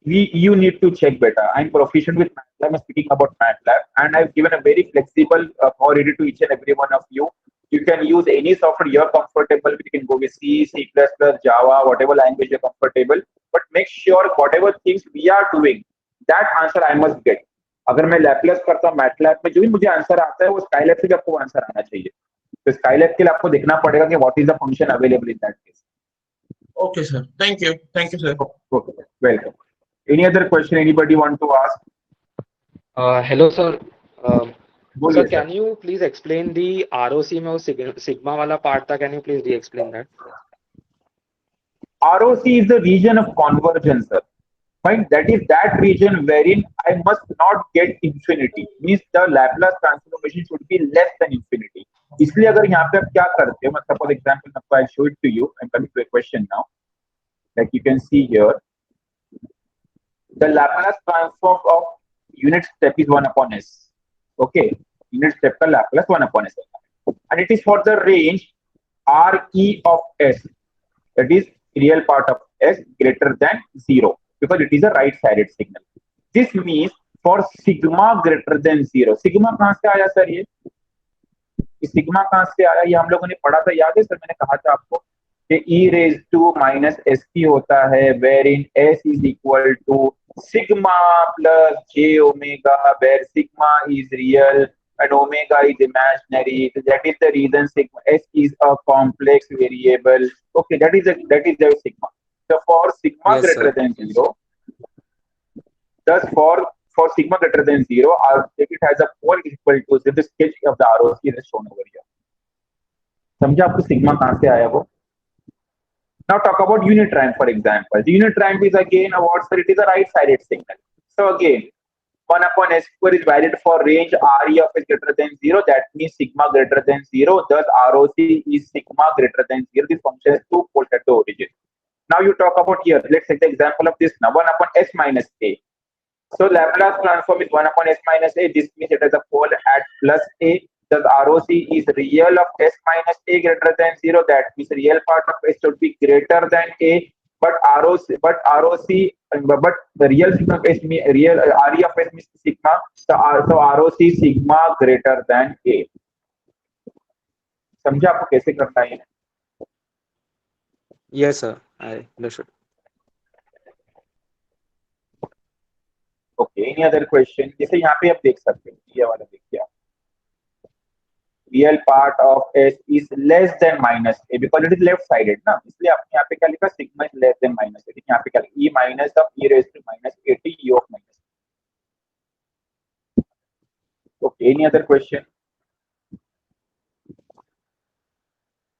You need to check better. I'm proficient with MATLAB. I'm speaking about MATLAB, and I've given a very flexible power to each and every one of you. You can use any software you're comfortable with. You can go with C, C++, Java, whatever language you're comfortable. But make sure whatever things we are doing, that answer I must get. अगर मैं Laplace करता हूँ MATLAB में, जो भी मुझे answer आता है वो Scilab से भी आपको आंसर आना चाहिए. तो Scilab के लिए आपको देखना पड़ेगा कि what is the function available in that case. Okay, sir. Thank you, sir. Okay, welcome. Any other question anybody want to ask? Hello, sir. बोलिए Sir, can you please explain the ROC में वो sigma वाला part था? Can you please re-explain that? ROC is the region of convergence, sir. Right? That is that region wherein I must not get infinity. Means the Laplace transformation should be less than infinity. इसलिए अगर यहाँ पे आप क्या करते हो, मैं suppose example I'll show it to you. I'm coming to a question now. Like you can see here, the Laplace transform of unit step is 1 upon s. Okay, unit step का Laplace 1 upon s, and it is for the range Re of s, that is real part of s greater than 0, because it is a right-sided signal. This means for sigma greater than 0. Sigma कहाँ से आया sir? ये sigma कहाँ से आया? ये हम लोगों ने पढ़ा था, याद है सर? मैंने कहा था आपको कि e raised to minus st होता है, wherein s is equal to sigma plus j omega, where sigma is real and omega is imaginary. So that is the reason sigma s is a complex variable. Okay, that is the sigma. So for sigma greater than 0, thus for sigma greater than 0, if it has a pole equal to the sketch of the ROC is shown over here. समझा आपको sigma कहाँ से आया वो? Now talk about unit ramp, for example. The unit ramp is again what, sir? It is a right-sided signal. So again, 1 upon s square is valid for range Re of s greater than 0. That means sigma greater than 0. Thus ROC is sigma greater than 0. This function has two poles at the origin. you talk about here, let's take the example of this now, 1 upon s minus a. So Laplace transform is 1 upon s minus a. This means it has a pole at plus a. The ROC is real of s minus a greater than 0. That means real part of s should be greater than a. But the real sigma of s means real RE of s means sigma. So ROC sigma greater than a. समझा आपको कैसे करना है? Yes, sir. I understood. Okay, any other question? जैसे यहाँ पे आप देख सकते हैं, ये वाला देखिए आप, real part of s is less than minus a because it is left sided ना, इसलिए आपने यहाँ पे क्या लिखा, sigma is less than minus a. यहाँ पे क्या लिखा, e minus of e raise to minus at u of minus. Okay, any other question?